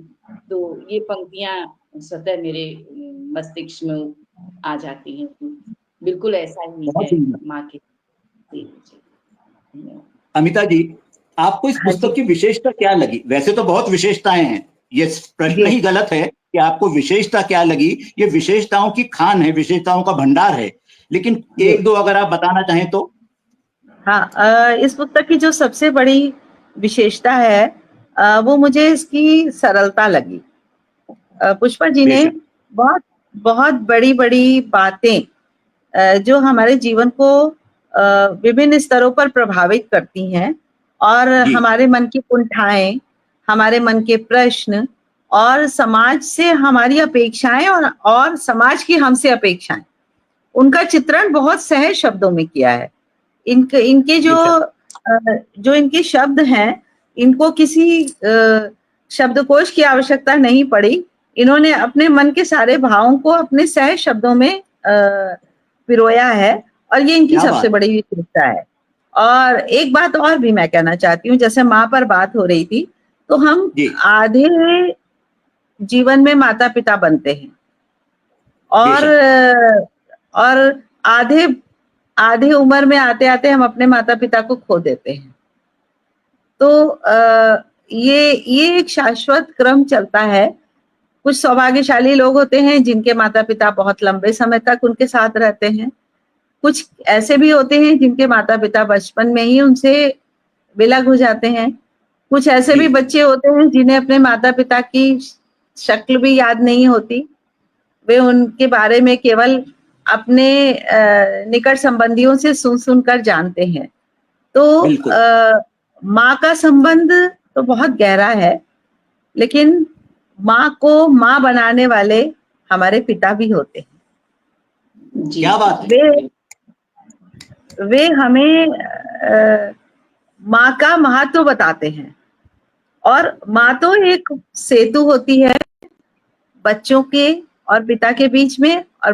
B: तो ये पंक्तियां स्वतः मेरे मस्तिष्क में आ जाती हैं। बिल्कुल ऐसा ही
A: बहुत
B: है
A: सुंदर।
B: माँ के। जी जी, धन्यवाद।
A: अमिता जी, आपको इस
C: हाँ जी।
A: पुस्तक की विशेषता क्या लगी? वैसे तो बहुत विशेषताएं हैं, ये प्रश्न ही गलत है, कि आपको विशेषता क्या लगी। ये विशेषताओं की खान है, विशेषताओं का भंडार है, लेकिन एक दो अगर आप बताना चाहें तो।
C: हाँ, इस पुस्तक की जो सबसे बड़ी विशेषता है वो मुझे इसकी सरलता लगी। पुष्पा जी ने
A: बेशक।
C: बहुत बहुत बड़ी बड़ी बातें जो हमारे जीवन को विभिन्न स्तरों पर प्रभावित करती हैं और
A: जी
C: हमारे मन की कुंठाएं, हमारे मन के प्रश्न और समाज से हमारी अपेक्षाएं और समाज की हमसे अपेक्षाएं, उनका चित्रण बहुत सहज शब्दों में किया है। इनके इनके
A: बेशक।
C: जो इनके शब्द हैं, इनको किसी शब्दकोश की आवश्यकता नहीं पड़ी। इन्होंने अपने मन के सारे भावों को अपने सहज शब्दों में पिरोया है और ये इनकी
A: क्या
C: सबसे
A: बात।
C: बड़ी विशेषता है। और एक बात और भी मैं कहना चाहती हूँ, जैसे माँ पर बात हो रही थी, तो हम
A: जी
C: आधे जीवन में माता पिता बनते हैं और
A: बेशक।
C: और आधे आधे उम्र में आते आते हम अपने माता पिता को खो देते हैं। तो ये एक शाश्वत क्रम चलता है। कुछ सौभाग्यशाली लोग होते हैं जिनके माता पिता बहुत लंबे समय तक उनके साथ रहते हैं। कुछ ऐसे भी होते हैं जिनके माता पिता बचपन में ही उनसे विलग हो जाते हैं। कुछ ऐसे भी
A: जी
C: बच्चे होते हैं जिन्हें अपने माता पिता की शक्ल भी याद नहीं होती। वे उनके बारे में केवल अपने निकट संबंधियों से सुन सुनकर जानते हैं। तो
A: बिल्कुल।
C: माँ का संबंध तो बहुत गहरा है, लेकिन माँ को माँ बनाने वाले हमारे पिता भी होते हैं।
B: जी
A: क्या बात है।
C: वे वे हमें माँ का महत्व बताते हैं और माँ तो एक सेतु होती है बच्चों के और पिता के बीच में, और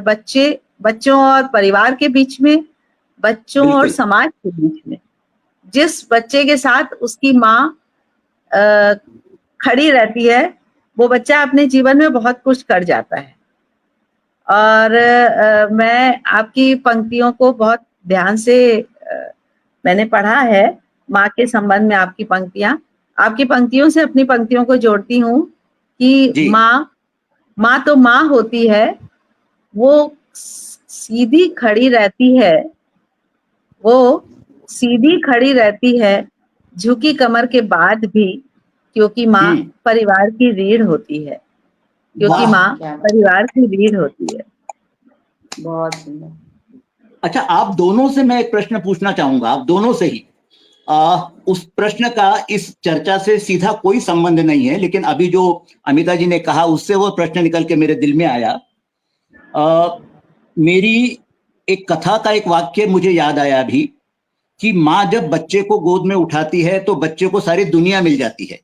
C: बच्चों और परिवार के बीच में, बच्चों और
A: बिल्कुल
C: समाज के बीच में। जिस बच्चे के साथ उसकी माँ खड़ी रहती है, वो बच्चा अपने जीवन में बहुत कुछ कर जाता है। और मैं आपकी पंक्तियों को बहुत ध्यान से मैंने पढ़ा है, माँ के संबंध में आपकी पंक्तियों से अपनी पंक्तियों को जोड़ती हूँ कि
A: जी
C: माँ तो माँ होती है, वो सीधी खड़ी रहती है, वो सीधी खड़ी रहती है झुकी कमर के बाद भी, क्योंकि माँ परिवार की रीढ़ होती है, क्योंकि
A: वाह।
C: माँ
B: क्या बात,
C: परिवार की रीढ़ होती है।
B: बहुत सुंदर।
A: अच्छा, आप दोनों से मैं एक प्रश्न पूछना चाहूंगा, आप दोनों से ही। उस प्रश्न का इस चर्चा से सीधा कोई संबंध नहीं है, लेकिन अभी जो अमिता जी ने कहा उससे वो प्रश्न निकल के मेरे दिल में आया। मेरी एक कथा का एक वाक्य मुझे याद आया अभी, कि माँ जब बच्चे को गोद में उठाती है तो बच्चे को सारी दुनिया मिल जाती है,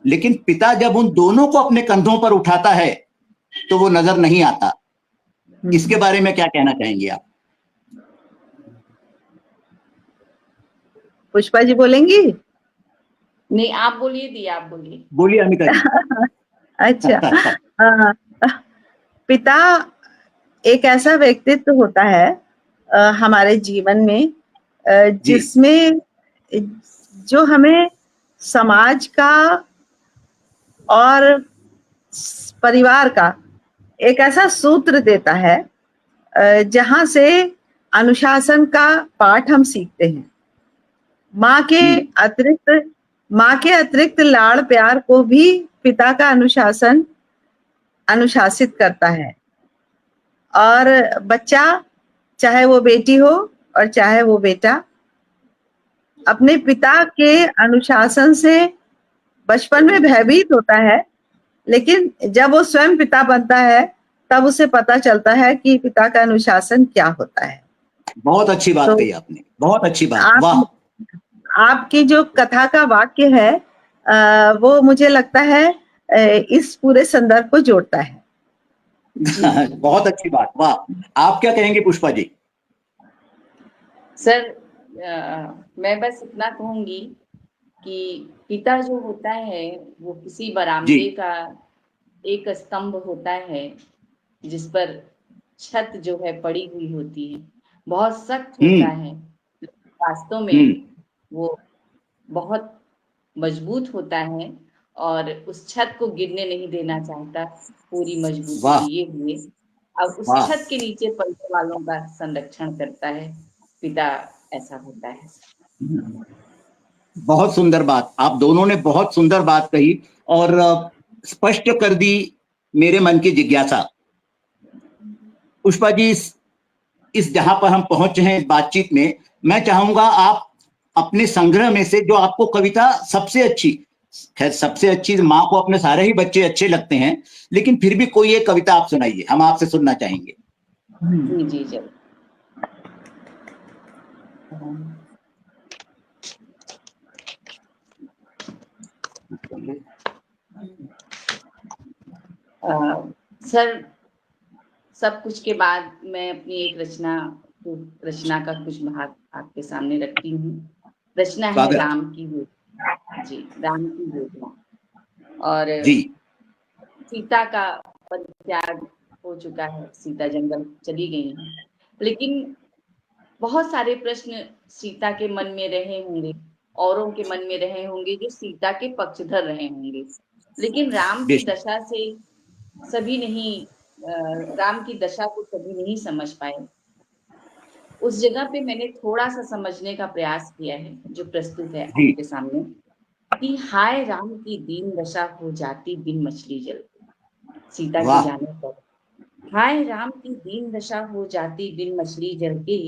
A: लेकिन पिता जब उन दोनों को अपने कंधों पर उठाता है तो वो नजर नहीं आता। इसके बारे में क्या कहना चाहेंगे आप?
C: पुष्पा जी बोलेंगी?
B: नहीं, आप बोलिए दी, आप बोलिए।
A: बोलिए अमिता जी।
C: अच्छा, पिता एक ऐसा व्यक्तित्व होता है हमारे जीवन में
A: जी
C: जिसमें जो हमें समाज का और परिवार का एक ऐसा सूत्र देता है जहां से अनुशासन का पाठ हम सीखते हैं। माँ के
A: जी
C: अतिरिक्त लाड़ प्यार को भी पिता का अनुशासन अनुशासित करता है। और बच्चा, चाहे वो बेटी हो और चाहे वो बेटा, अपने पिता के अनुशासन से बचपन में भयभीत होता है, लेकिन जब वो स्वयं पिता बनता है तब उसे पता चलता है कि पिता का अनुशासन क्या होता है।
A: बहुत अच्छी बात
C: तो
A: कही आपने, बहुत अच्छी बात,
C: आप
A: वाह।
C: आपकी जो कथा का वाक्य है वो मुझे लगता है इस पूरे संदर्भ को जोड़ता है।
A: बहुत अच्छी बात, वाह। आप क्या कहेंगे पुष्पा जी?
B: सर, मैं बस इतना कहूंगी कि पिता जो होता है वो किसी
A: जी
B: बरामदे का एक स्तंभ होता है जिस पर छत जो है पड़ी हुई होती है, बहुत सख्त होता
A: हम्म
B: है, वास्तव
A: हम्म
B: में वो बहुत मजबूत होता है और उस छत को गिरने नहीं देना चाहता पूरी मजबूती
A: वाह
B: लिए हुए। अब उस
A: वाह,
B: छत के नीचे पलने वालों का संरक्षण करता है पिता, ऐसा होता है।
A: बहुत सुंदर बात, आप दोनों ने बहुत सुंदर बात कही और स्पष्ट कर दी मेरे मन की जिज्ञासा। पुष्पा जी, इस जहां पर हम पहुंचे हैं इस बातचीत में, मैं चाहूंगा आप अपने संग्रह में से जो आपको कविता सबसे अच्छी, खैर सबसे अच्छी माँ को अपने सारे ही बच्चे अच्छे लगते हैं, लेकिन फिर भी कोई एक कविता आप सुनाइए, हम आपसे सुनना चाहेंगे।
B: जी जी जरूर। सर, सब कुछ के बाद मैं अपनी एक रचना का कुछ भाग आपके सामने रखती हूँ। रचना है
A: स्वागत।
B: राम की वेदना। जी, राम की वेदना। और
A: जी
B: सीता का परित्याग हो चुका है, सीता जंगल चली गई है, लेकिन बहुत सारे प्रश्न सीता के मन में रहे होंगे, औरों के मन में रहे होंगे जो सीता के पक्षधर रहे होंगे, लेकिन राम की दशा को सभी नहीं समझ पाए। उस जगह पे मैंने थोड़ा सा समझने का प्रयास किया है, जो प्रस्तुत है
A: जी
B: आपके सामने, कि हाय राम की दीन दशा हो जाती बिन मछली जल के, सीता के
A: वाह
B: जाने पर। हाय राम की दीन दशा हो जाती बिन मछली जल के,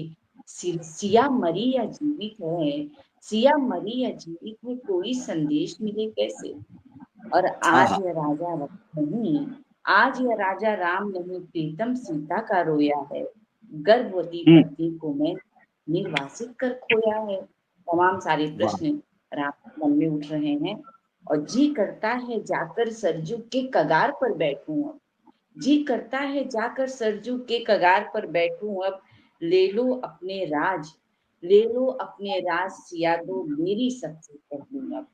B: सिया मरी या जीवित है, सिया मरी या जीवित है, कोई संदेश मिले कैसे। और आज
A: हाँ
B: यह राजा राम नहीं, आज यह राजा राम नहीं, प्रीतम सीता का रोया है, गर्भवती पत्नी को मैं निर्वासित कर खोया है। तमाम सारे
A: वाह
B: प्रश्न राम के मन में उठ रहे हैं, और जी करता है जाकर सरजू के कगार पर बैठूं अब, जी करता है जाकर सरजू के कगार पर बैठूं अब, ले लो अपने राज, ले लो अपने राज, सिया दो मेरी सबसे कहूं अब।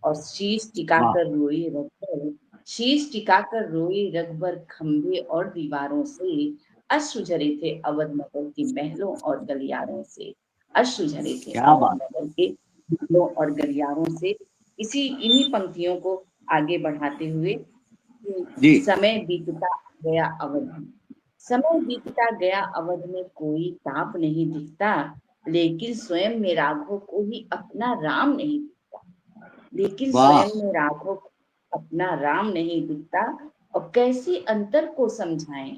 B: और शीश
A: वाह
B: टिकाकर रोए रघुबर, शीश टिकाकर रोए रघुबर, खंभे और दीवारों से अश्रु झरे थे अवध नगर के महलों और गलियारों से, अश्रु झरे थे
A: क्या
B: अवध
A: बात।
B: नगर के महलों और गलियारों से। इन्हीं पंक्तियों को आगे बढ़ाते हुए,
A: जी
B: समय बीतता गया अवध में, समय बीतता गया अवध में, कोई ताप नहीं दिखता, लेकिन स्वयं में राघव को ही अपना राम नहीं दिखता, लेकिन
A: वाह
B: स्वयं में राघव को अपना राम नहीं दिखता। और कैसे अंतर को समझाएं,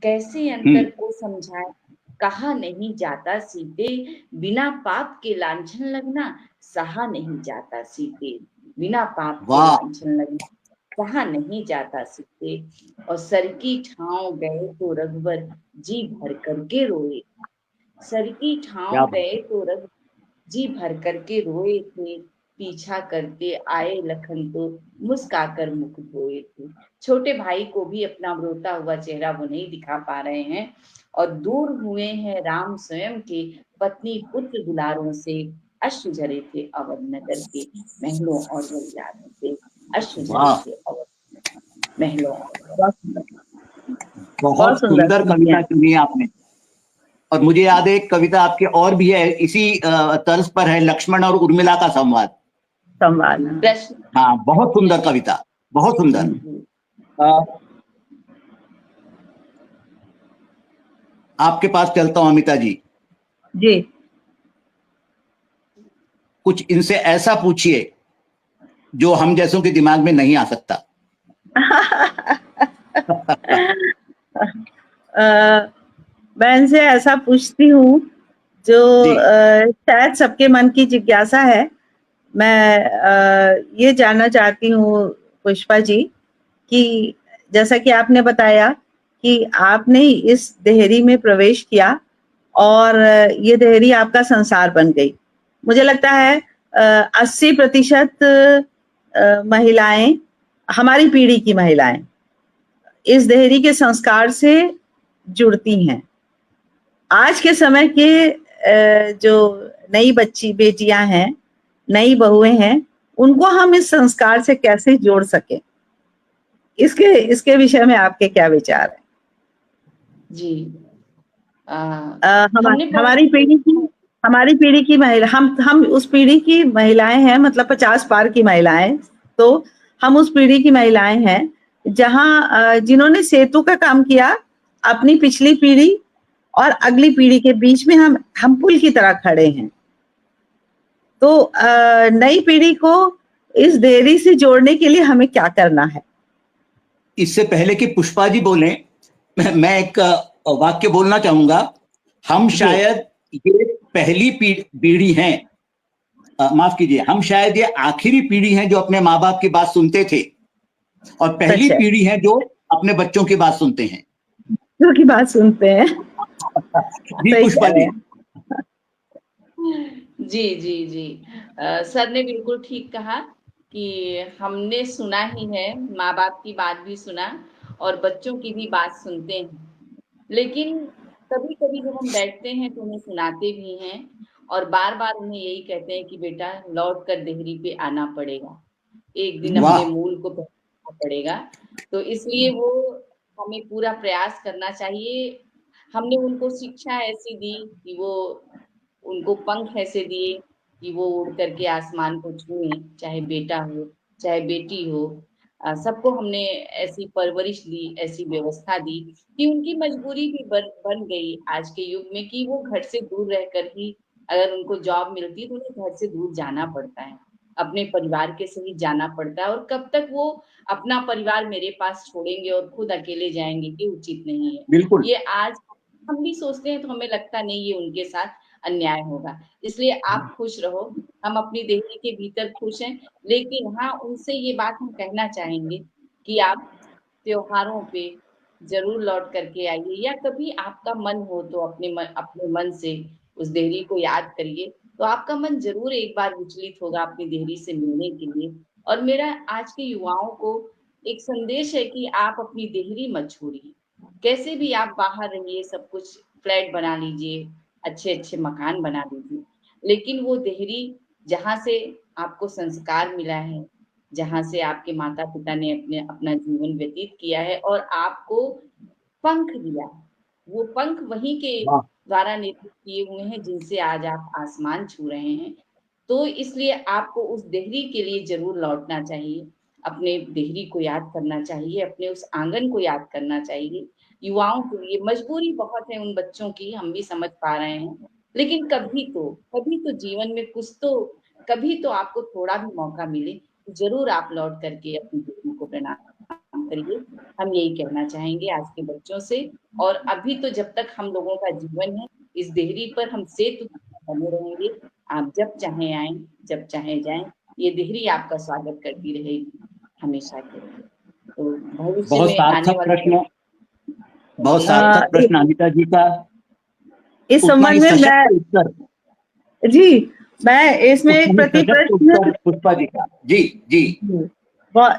B: कैसे अंतर को समझाएं, कहा नहीं जाता सीते, बिना पाप के लांछन लगना, सहा नहीं जाता सीते, बिना पाप के
A: वाह
B: लांछन लगना, सहा नहीं जाता सीते। और सर की ठाव गए तो रघुवर जी भर करके रोए, सर की
A: क्या
B: ठाव
A: बात।
B: गए तो रघुवर जी भर करके रोए थे, पीछा करते आए लखन तो मुस्काकर मुख धोए थे। छोटे भाई को भी अपना रोता हुआ चेहरा वो नहीं दिखा पा रहे हैं, और दूर हुए हैं राम स्वयं के, पत्नी पुत्र दुलारों से, अश्रु झरे थे अवध नगर के महलों और गलियारों से, अश्रु झरे
A: वाह
B: थे अवध महलों और।
C: बहुत सुंदर, बहुत
A: बहुत
C: सुंदर
A: सुंदर
C: पंक्तियां।
A: कविता चुनी आपने। और मुझे याद है एक कविता आपकी और भी है, इसी तर्ज पर है, लक्ष्मण और उर्मिला का संवाद।
C: संवाद।
B: प्रश्न।
A: हाँ बहुत सुंदर कविता, बहुत सुंदर। अ, आपके पास चलता हूं अमिता जी,
C: जी।
A: कुछ इनसे ऐसा पूछिए जो हम जैसों के दिमाग में नहीं आ सकता।
C: मैं इनसे ऐसा पूछती हूँ जो
A: जी
C: शायद सबके मन की जिज्ञासा है। मैं ये जानना चाहती हूँ पुष्पा जी कि जैसा कि आपने बताया कि आपने इस देहरी में प्रवेश किया और ये देहरी आपका संसार बन गई। मुझे लगता है 80% महिलाएं, हमारी पीढ़ी की महिलाएं इस देहरी के संस्कार से जुड़ती हैं। आज के समय के जो नई बेटियां हैं, नई बहुएं हैं, उनको हम इस संस्कार से कैसे जोड़ सकें, इसके विषय में आपके क्या विचार हैं?
B: जी,
C: हमारी पीढ़ी की महिला, हम उस पीढ़ी की महिलाएं हैं, मतलब 50 पार की महिलाएं। तो हम उस पीढ़ी की महिलाएं हैं जहां जिन्होंने सेतु का काम किया अपनी पिछली पीढ़ी और अगली पीढ़ी के बीच में हम पुल की तरह खड़े हैं। तो नई पीढ़ी को इस देहरी से जोड़ने के लिए हमें क्या करना है?
A: इससे पहले कि पुष्पा जी बोले, मैं एक वाक्य बोलना चाहूंगा। हम शायद ये पहली पीढ़ी हैं, माफ कीजिए, हम शायद ये आखिरी पीढ़ी हैं जो अपने माँ बाप की बात सुनते थे, और पहली पीढ़ी है जो अपने बच्चों की बात सुनते हैं।
C: जो की बात सुनते हैं।
A: जी पुष्पा जी।
B: जी जी जी, सर ने बिल्कुल ठीक कहा कि हमने सुना ही है, माँ बाप की बात भी सुना और बच्चों की भी बात सुनते हैं, लेकिन कभी कभी जब हम बैठते हैं तो उन्हें सुनाते भी हैं और बार बार उन्हें यही कहते हैं कि बेटा लौट कर देहरी पे आना पड़ेगा, एक दिन अपने मूल को पहचानना पड़ेगा। तो इसलिए वो हमें पूरा प्रयास करना चाहिए। हमने उनको शिक्षा ऐसी दी कि वो, उनको पंख ऐसे दिए कि वो उड़ करके आसमान को छुए, चाहे बेटा हो चाहे बेटी हो, सबको हमने ऐसी परवरिश दी, ऐसी व्यवस्था दी कि उनकी मजबूरी भी बन गई आज के युग में कि वो घर से दूर रहकर ही अगर उनको जॉब मिलती है तो उन्हें घर से दूर जाना पड़ता है, अपने परिवार के सहित जाना पड़ता है, और कब तक वो अपना परिवार मेरे पास छोड़ेंगे और खुद अकेले जाएंगे, ये उचित नहीं है।
A: बिल्कुल।
B: ये आज हम भी सोचते हैं तो हमें लगता नहीं ये उनके साथ अन्याय होगा। इसलिए आप खुश रहो, हम अपनी देहरी के भीतर खुश हैं, लेकिन हाँ, उनसे ये बात हम कहना चाहेंगे कि आप त्योहारों पे जरूर लौट करके आइए, या कभी आपका मन हो तो अपने मन से उस देहरी को याद करिए, तो आपका मन जरूर एक बार विचलित होगा अपनी देहरी से मिलने के लिए। और मेरा आज के युवाओं को एक संदेश है कि आप अपनी देहरी मत छोड़िए, कैसे भी आप बाहर रहिए, सब कुछ फ्लैट बना लीजिए, अच्छे अच्छे मकान बना लीजिए, लेकिन वो देहरी जहाँ से आपको संस्कार मिला है, जहाँ से आपके माता पिता ने अपना जीवन व्यतीत किया है और आपको पंख दिया, वो पंख वहीं के द्वारा निर्मित किए हुए हैं जिनसे आज आप आसमान छू रहे हैं। तो इसलिए आपको उस देहरी के लिए जरूर लौटना चाहिए, अपने देहरी को याद करना चाहिए, अपने उस आंगन को याद करना चाहिए। युवाओं के लिए मजबूरी बहुत है उन बच्चों की, हम भी समझ पा रहे हैं, लेकिन कभी तो जीवन में कुछ तो, कभी तो आपको थोड़ा भी मौका मिले, जरूर आप लौट करके अपनी देहरी को प्रणाम करिए। हम यही कहना चाहेंगे आज के बच्चों से। और अभी तो जब तक हम लोगों का जीवन है, इस देहरी पर हम सेतु बने रहेंगे। आप जब चाहे आए, जब चाहे जाएं, ये देहरी आपका स्वागत करती रहेगी हमेशा के लिए। तो भविष्य
A: बहुत
B: में आने
A: सार्थक
B: वाले
A: प्रश्न, बहुत सार्थक प्रश्न अनिता जी का।
C: इस संबंध में मैं
A: उत्तर,
C: जी, मैं इसमें एक प्रति प्रश्न
A: पुष्पा जी का। जी जी,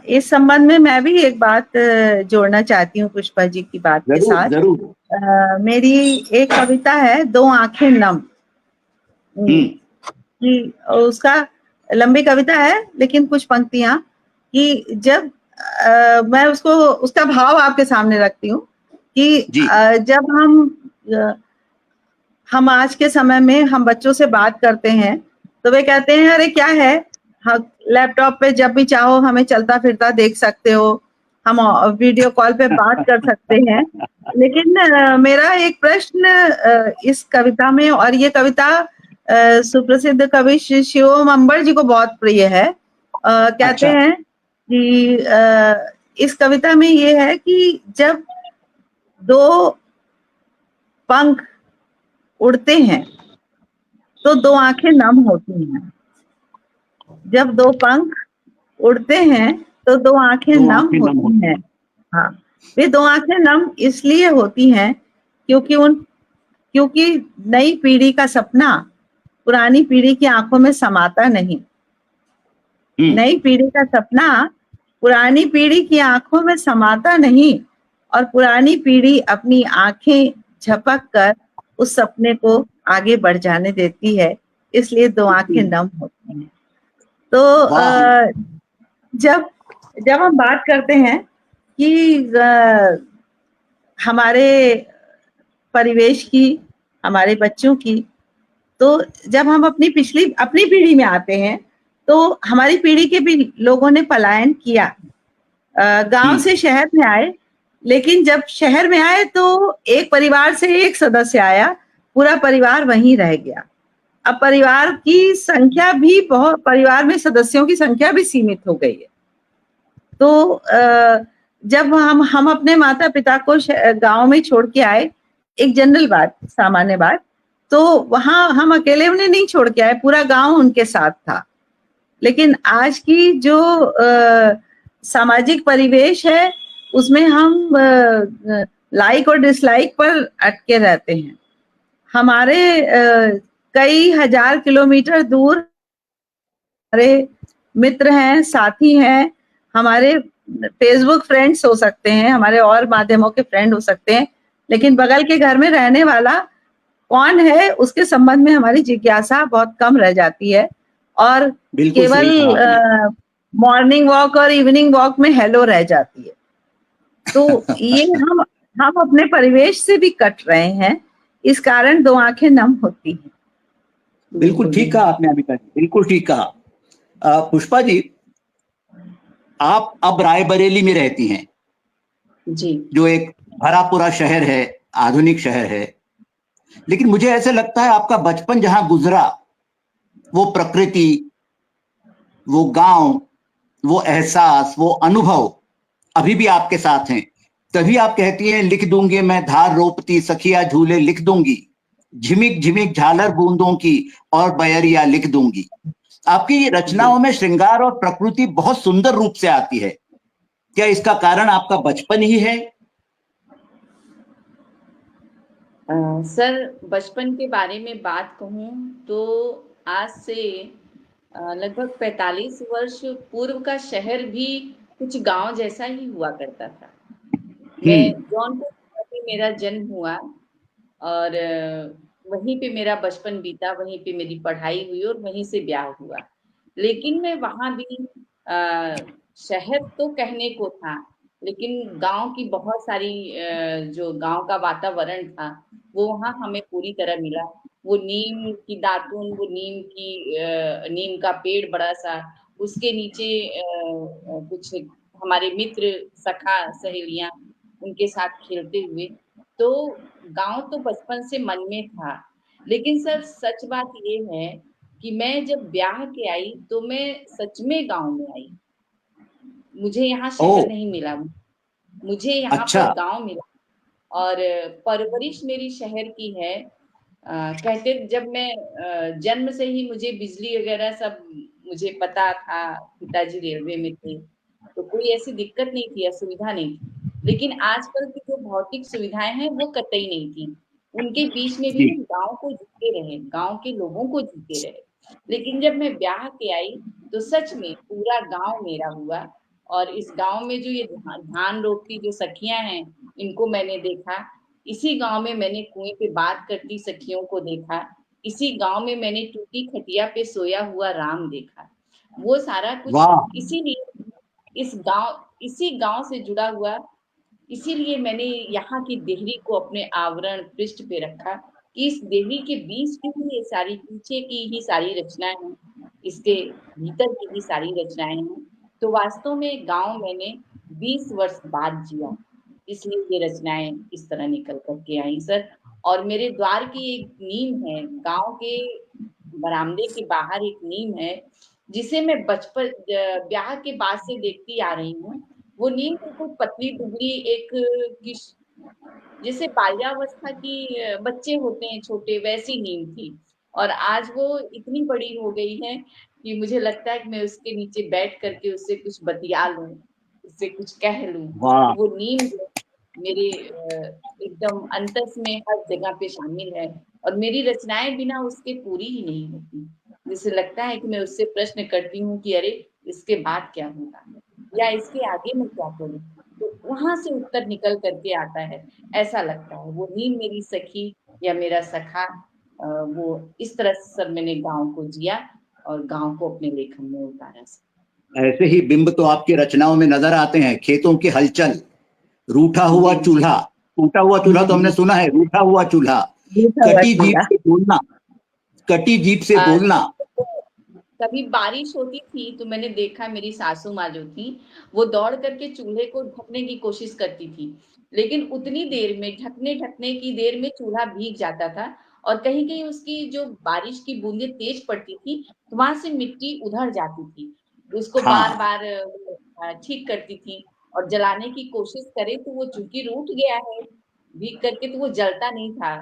C: इस संबंध में मैं भी एक बात जोड़ना चाहती हूँ पुष्पा जी की बात के साथ।
A: जरूर।
C: मेरी एक कविता है, दो आंखें नम, कि उसका लंबी कविता है लेकिन कुछ पंक्तियां, कि जब मैं उसका भाव आपके सामने रखती हूँ कि जब हम आज के समय में हम बच्चों से बात करते हैं तो वे कहते हैं अरे क्या है, लैपटॉप पे जब भी चाहो हमें चलता फिरता देख सकते हो, हम वीडियो कॉल पे बात कर सकते हैं। लेकिन मेरा एक प्रश्न इस कविता में, और ये कविता सुप्रसिद्ध कवि शिवम अंबर जी को बहुत प्रिय है। कहते हैं कि इस कविता में ये है कि जब दो पंख उड़ते हैं तो दो आंखें नम होती हैं। जब दो पंख उड़ते हैं तो दो आंखें नम होती हैं। हाँ, वे दो आंखें नम इसलिए होती हैं क्योंकि नई पीढ़ी का सपना पुरानी पीढ़ी की आंखों में समाता नहीं। नई पीढ़ी का सपना पुरानी पीढ़ी की आंखों में समाता नहीं, और पुरानी पीढ़ी अपनी आंखें झपक कर उस सपने को आगे बढ़ जाने देती है, इसलिए दो आंखें नम होती हैं। तो जब हम बात करते हैं कि हमारे परिवेश की, हमारे बच्चों की, तो जब हम अपनी पीढ़ी में आते हैं तो हमारी पीढ़ी के भी लोगों ने पलायन किया, गांव से शहर में आए, लेकिन जब शहर में आए तो एक परिवार से एक सदस्य आया, पूरा परिवार वहीं रह गया। अब परिवार की संख्या भी बहुत, परिवार में सदस्यों की संख्या भी सीमित हो गई है। तो जब हम अपने माता पिता को गांव में छोड़ के आए, एक जनरल बात, सामान्य बात, तो वहां हम अकेले उन्हें नहीं छोड़ के आए, पूरा गांव उनके साथ था। लेकिन आज की जो सामाजिक परिवेश है उसमें हम लाइक और डिसलाइक पर अटके रहते हैं। हमारे कई हजार किलोमीटर दूर हमारे मित्र हैं, साथी हैं, हमारे फेसबुक फ्रेंड्स हो सकते हैं, हमारे और माध्यमों के फ्रेंड हो सकते हैं, लेकिन बगल के घर में रहने वाला कौन है उसके संबंध में हमारी जिज्ञासा बहुत कम रह जाती है, और केवल मॉर्निंग वॉक और इवनिंग वॉक में हेलो रह जाती है। तो ये हम अपने परिवेश से भी कट रहे हैं, इस कारण दो आंखें नम होती हैं।
A: बिल्कुल ठीक कहा आपने अभी तक, बिल्कुल ठीक कहा। पुष्पा जी, आप अब रायबरेली में रहती हैं
B: जी, जो
A: एक भरा पूरा शहर है, आधुनिक शहर है, लेकिन मुझे ऐसे लगता है आपका बचपन जहां गुजरा, वो प्रकृति, वो गांव, वो एहसास, वो अनुभव अभी भी आपके साथ हैं। तभी आप कहती हैं, लिख दूंगी मैं धार रोपती सखिया झूले लिख दूंगी, झिमिक झिमिक झालर बूंदों की और बयरिया लिख दूंगी। आपकी ये रचनाओं में श्रृंगार और प्रकृति बहुत सुंदर रूप से आती है। क्या इसका कारण आपका बचपन ही है?
B: सर, बचपन के बारे में बात कहूं तो आज से लगभग 45 वर्ष पूर्व का शहर भी कुछ गांव जैसा ही हुआ करता था। मैं जौनपुर में मेरा जन्म हुआ और वहीं पे मेरा बचपन बीता, वहीं पे मेरी पढ़ाई हुई और वहीं से ब्याह हुआ। लेकिन मैं वहां भी शहर तो कहने को था, लेकिन गांव की बहुत सारी जो गांव का वातावरण था वो वहां हमें पूरी तरह मिला। वो नीम की दातुन, वो नीम का पेड़ बड़ा सा, उसके नीचे कुछ हमारे मित्र, सखा, सहेलियां, उनके साथ खेलते हुए, तो गांव तो बचपन से मन में था। लेकिन सर, सच बात ये है कि मैं जब ब्याह के आई तो मैं सच में गांव में आई। मुझे यहाँ शहर नहीं मिला, मुझे यहाँ पर गांव मिला और परवरिश मेरी शहर की है। कहते जब मैं जन्म से ही मुझे बिजली वगैरह सब मुझे पता था, पिताजी रेलवे में थे, तो कोई ऐसी दिक्कत नहीं थी, असुविधा नहीं थी। लेकिन आजकल की जो भौतिक सुविधाएं हैं वो कतई नहीं थी। उनके बीच में भी हम गांव को जीते रहे, गांव के लोगों को जीते रहे। लेकिन जब मैं ब्याह के आई तो सच में पूरा गांव मेरा हुआ, और इस गांव में जो ये धान रोपती जो सखियां हैं, इनको मैंने देखा। इसी गांव में मैंने कुएं पे बात करती सखियों को देखा। इसी गांव में मैंने टूटी खटिया पे सोया हुआ राम देखा। वो सारा कुछ इसीलिए इसी गांव से जुड़ा हुआ, इसीलिए मैंने यहाँ की देहरी को अपने आवरण पृष्ठ पे रखा कि इस देहरी के बीच की ही ये सारी, पीछे की ही सारी रचनाएं हैं, इसके भीतर की ही सारी रचनाएं हैं। तो वास्तव में गांव मैंने 20 वर्ष बाद जिया, इसलिए ये रचनाएं इस तरह निकल करके आई सर। और मेरे द्वार की एक नीम है, गांव के बरामदे के बाहर एक नीम है, जिसे मैं बचपन ब्याह के बाद से देखती आ रही हूँ। वो नीम बिल्कुल पतली दुबली, एक जैसे बाल्यावस्था की बच्चे होते हैं छोटे, वैसी नीम थी। और आज वो इतनी बड़ी हो गई है कि मुझे लगता है कि मैं उसके नीचे बैठ करके उससे कुछ बतिया लूं, उससे कुछ कह लूं। वो नीम मेरे एकदम अंतस में हर जगह पे शामिल है, और मेरी रचनाएं बिना उसके पूरी ही नहीं होती। जिसे लगता है कि मैं उससे प्रश्न करती हूँ कि अरे इसके बाद क्या होगा, या इसके आगे मैं क्या करूँ, तो वहां से उत्तर निकल करके आता है, ऐसा लगता है। वो नीम मेरी सखी या मेरा सखा, वो इस तरह से सर मैंने गांव को जिया और गांव को अपने लेखन में उतारा।
A: ऐसे ही बिंब तो आपकी रचनाओं में नजर आते हैं। खेतों की हलचल, रूठा हुआ चूल्हा, टूटा हुआ चूल्हा तो हमने सुना है, रूठा हुआ चूल्हा, कटी जीभ से बोलना, कटी जीभ से बोलना,
B: कभी बारिश होती थी तो मैंने देखा मेरी सासू माँ जो थी वो दौड़ करके चूल्हे को ढकने की कोशिश करती थी, लेकिन उतनी देर में ढकने की देर में चूल्हा भीग जाता था और कहीं-कहीं उसकी जो बारिश की बूंदें तेज पड़ती थी तो वहां से मिट्टी उधड़ जाती थी। उसको
A: हाँ,
B: बार-बार ठीक करती थी और जलाने की कोशिश करे तो वो चूंकि रूठ गया है भीग करके तो वो जलता नहीं था,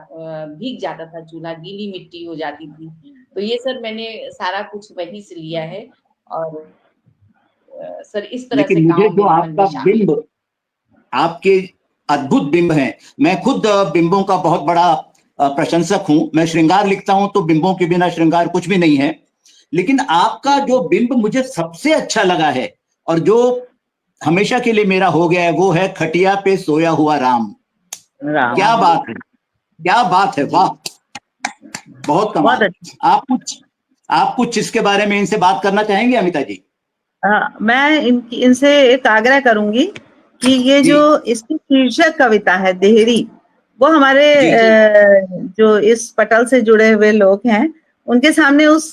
B: भीग जाता था चूल्हा, गीली मिट्टी हो जाती थी। तो ये सर मैंने सारा कुछ वहीं से लिया है और सर इस तरह से
A: लेकिन मुझे
B: गाँव
A: जो
B: मेरे मन में
A: आपका
B: शामिल
A: बिंब, आपके अद्भुत बिंब हैं, मैं खुद बिंबों का बहुत बड़ा प्रशंसक हूं। मैं श्रृंगार लिखता हूं तो बिंबों के बिना श्रृंगार कुछ भी नहीं है, लेकिन आपका जो बिंब मुझे सबसे अच्छा लगा है और जो हमेशा के लिए मेरा हो गया है वो है खटिया पे सोया हुआ राम।
C: राम।
A: क्या बात है, क्या बात है,
B: जी।
A: वाह, बहुत
C: बहुत
A: कमाल।
C: अच्छा।
A: आप कुछ इसके बारे में इनसे बात करना चाहेंगे अमिता जी?
C: मैं इनसे एक आग्रह करूंगी कि ये
A: जी
C: जो इसकी शीर्षक कविता है देहरी, वो हमारे
A: जी जी
C: जो इस पटल से जुड़े हुए लोग हैं उनके सामने उस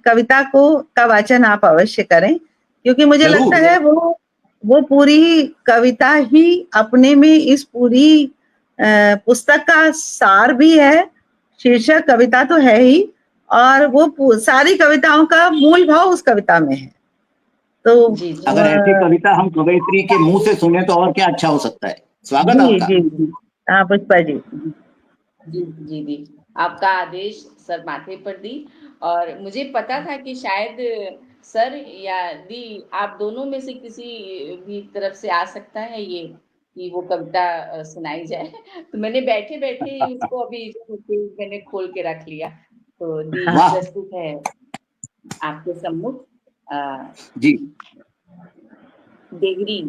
C: कविता का वाचन आप अवश्य करें, क्योंकि मुझे लगता
A: जरूर।
C: है वो पूरी कविता ही अपने में इस पूरी पुस्तक का सार भी है। शीर्षक कविता तो है ही, और वो सारी कविताओं का मूल भाव उस कविता में है। तो
B: जी, जी।
A: अगर ऐसी कविता हम कवयित्री के मुंह से सुने तो और क्या अच्छा हो सकता है। स्वागत
C: जी
A: आपका।
C: जी जी। हाँ पुष्पा जी।
B: जी, जी, दी। आपका आदेश सर माथे पर दी और मुझे पता था कि शायद सर या दी आप दोनों में से किसी भी तरफ से आ सकता है ये कि वो कविता सुनाई जाए। तो मैंने बैठे-बैठे ही उसको अभी मैंने खोल के रख लिया। तो दी
A: वाह।
B: प्रस्तुत है आपके सम्मुख
A: जी
B: देहरी।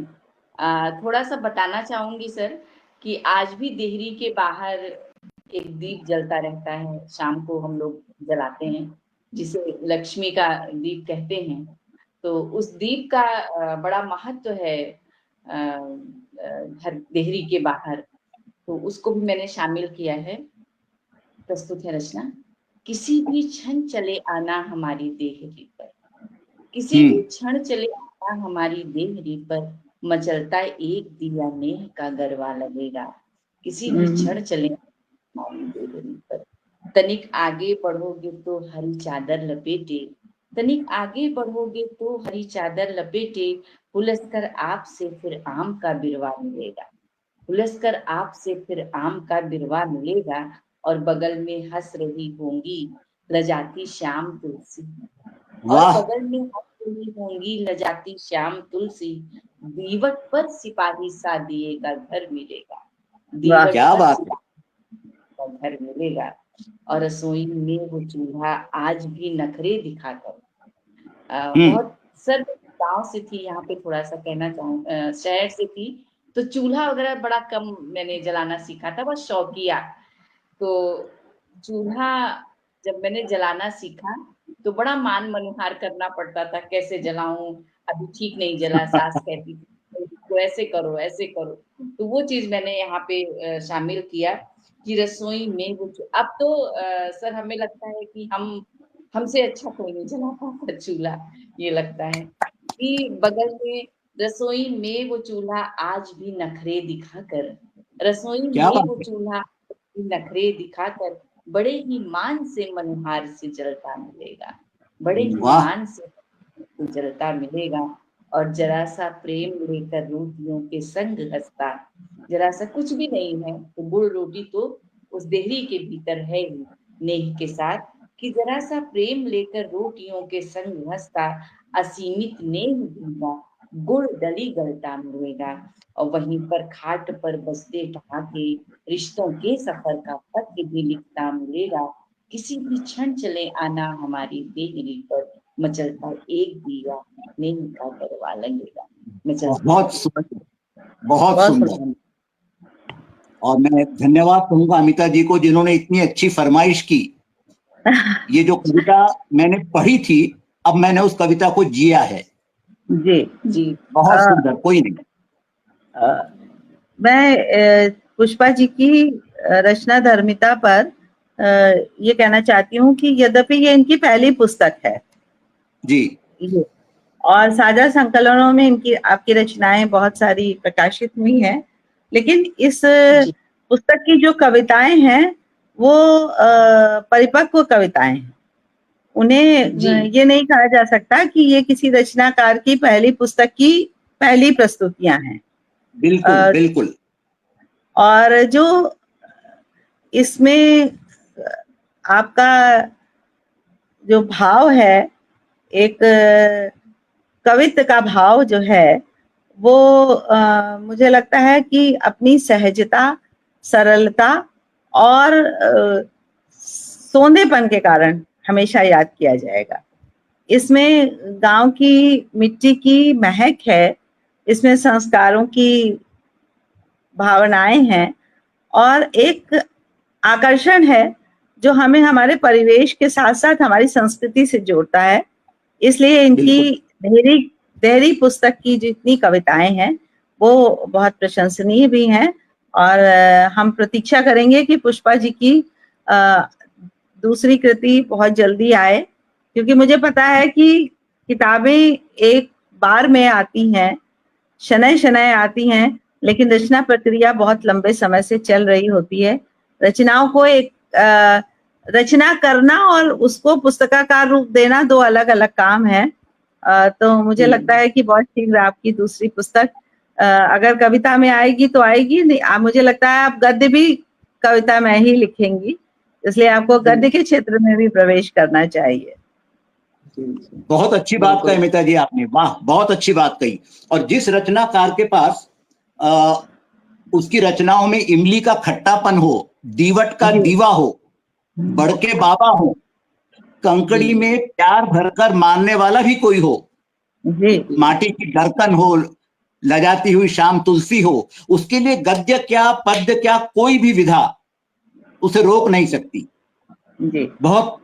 B: थोड़ा-सा बताना चाहूँगी सर कि आज भी देहरी के बाहर एक दीप जलता रहता है, शाम को हम लोग जलाते हैं, जिसे लक्ष्मी का दीप कहते हैं। तो उस दीप का बड़ा महत्व है घर देहरी के बाहर, तो उसको भी मैंने शामिल किया है। प्रस्तुत है रचना। किसी भी क्षण चले आना हमारी देहरी पर, किसी भी
A: हम्म
B: क्षण चले आना हमारी देहरी पर, मचलता एक दिया नेह का गरबा लगेगा। किसी भी क्षण चले हमारी देहरी पर, तनिक आगे बढ़ोगे तो हरी चादर लपेटे, तनिक आगे बढ़ोगे तो हरी चादर लपेटे, हुलसकर आपसे फिर आम का बिरवा मिलेगा, हुलसकर आपसे फिर आम का बिरवा मिलेगा, और बगल में हंस रही होंगी लजाती श्याम तुलसी, और
A: वाह
B: बगल में हंस रही होंगी लजाती श्याम तुलसी, दीवट पर सिपाही सा दिए का घर मिलेगा,
C: वाह।
B: दीवट
A: क्या
B: पर
A: बात है।
B: सिपाही का घर मिलेगा, और रसोई में वो चूल्हा आज भी नखरे दिखाकर
A: हम्म
B: बहुत सर गांव से थी, यहाँ पे थोड़ा सा कहना चाहूँ शहर से थी, तो चूल्हा वगैरह बड़ा कम मैंने जलाना सीखा था, बस शौकिया। तो चूल्हा जब मैंने जलाना सीखा तो बड़ा मान मनुहार करना पड़ता था, कैसे जलाऊं, अभी ठीक नहीं जला, सास कहती थी तो ऐसे करो ऐसे करो। तो वो चीज मैंने यहाँ पे शामिल किया कि रसोई में वो अब तो सर हमें लगता है कि हमसे अच्छा कोई नहीं जला पाता चूल्हा, ये लगता है कि बगल में रसोई में वो चूल्हा आज भी नखरे दिखाकर, रसोई
A: क्या
B: में
A: बात
B: वो
A: है।
B: चूल्हा नखरे दिखाकर बड़े ही मान से मनुहार से जलता मिलेगा, बड़े ही
A: वाह।
B: मान से जलता मिलेगा, और जरा सा प्रेम लेकर रोटियों के संग हंसता, जरा सा कुछ भी नहीं है तो गुड़ रोटी तो उस देहरी के भीतर है ही नेह के साथ, कि जरा सा प्रेम लेकर रोटियों के संग हंसता, असीमित नेह दूंगा गुड़ डली गलता मिलेगा, और वहीं पर खाट पर बसते ठहाके रिश्तों के सफर का पत्र भी लिखता मिलेगा, किसी भी क्षण चले आना हमारी देहरी पर, मचलता एक दिया नेह का गरबा लगेगा, मचलता
A: बहुत सुंदर, बहुत
C: बहुत
A: सुंदर।
C: सुंदर।
A: और मैं धन्यवाद कहूंगा अमिता जी को जिन्होंने इतनी अच्छी फरमाइश की। ये जो कविता मैंने पढ़ी थी, अब मैंने उस कविता को जिया है।
C: जी।
B: जी।
A: बहुत सुंदर, कोई नहीं।
C: मैं पुष्पा जी की रचना धर्मिता पर ये कहना चाहती हूँ कि यद्यपि ये इनकी पहली पुस्तक है,
A: जी
C: ये और साझा संकलनों में इनकी आपकी रचनाएं बहुत सारी प्रकाशित हुई हैं, लेकिन इस
B: जी
C: पुस्तक की जो कविताएं हैं वो परिपक्व कविताएं हैं। उन्हें
B: जी
C: ये नहीं कहा जा सकता कि ये किसी रचनाकार की पहली पुस्तक की पहली प्रस्तुतियां हैं।
A: बिल्कुल
C: अ,
A: बिल्कुल।
C: और जो इसमें आपका जो भाव है, एक कवित्व का भाव जो है वो मुझे लगता है कि अपनी सहजता, सरलता और सोंधेपन के कारण हमेशा याद किया जाएगा। इसमें गांव की मिट्टी की महक है, इसमें संस्कारों की भावनाएं हैं और एक आकर्षण है जो हमें हमारे परिवेश के साथ साथ हमारी संस्कृति से जोड़ता है। इसलिए इनकी
A: बिल्कुल
C: देहरी देहरी पुस्तक की जितनी कविताएं हैं वो बहुत प्रशंसनीय भी हैं और हम प्रतीक्षा करेंगे कि पुष्पा जी की अ, दूसरी कृति बहुत जल्दी आए, क्योंकि मुझे पता है कि किताबें एक बार में आती हैं, शनय शनय आती हैं, लेकिन रचना प्रक्रिया बहुत लंबे समय से चल रही होती है। रचनाओं को एक रचना करना और उसको पुस्तकाकार रूप देना दो अलग अलग काम है। तो मुझे लगता है कि बहुत शीघ्र आपकी दूसरी पुस्तक अगर कविता में आएगी तो आएगी, नहीं मुझे लगता है आप गद्य भी कविता में ही लिखेंगी, इसलिए आपको गद्य के क्षेत्र में भी प्रवेश करना चाहिए।
A: बहुत अच्छी बात कही
B: बिल्कुल
A: अमिता जी आपने, वाह बहुत अच्छी बात कही। और जिस रचनाकार के पास उसकी रचनाओं में इमली का खट्टापन हो, दीवट का
C: जी
A: दीवा हो, बड़के बाबा हो, कंकड़ी
B: जी
A: में प्यार भरकर मानने वाला भी कोई हो,
C: जी
B: जी
A: माटी की धड़कन हो, लजाती हुई शाम तुलसी हो, उसके लिए गद्य क्या पद्य क्या कोई भी विधा उसे रोक नहीं सकती।
C: जी
A: बहुत,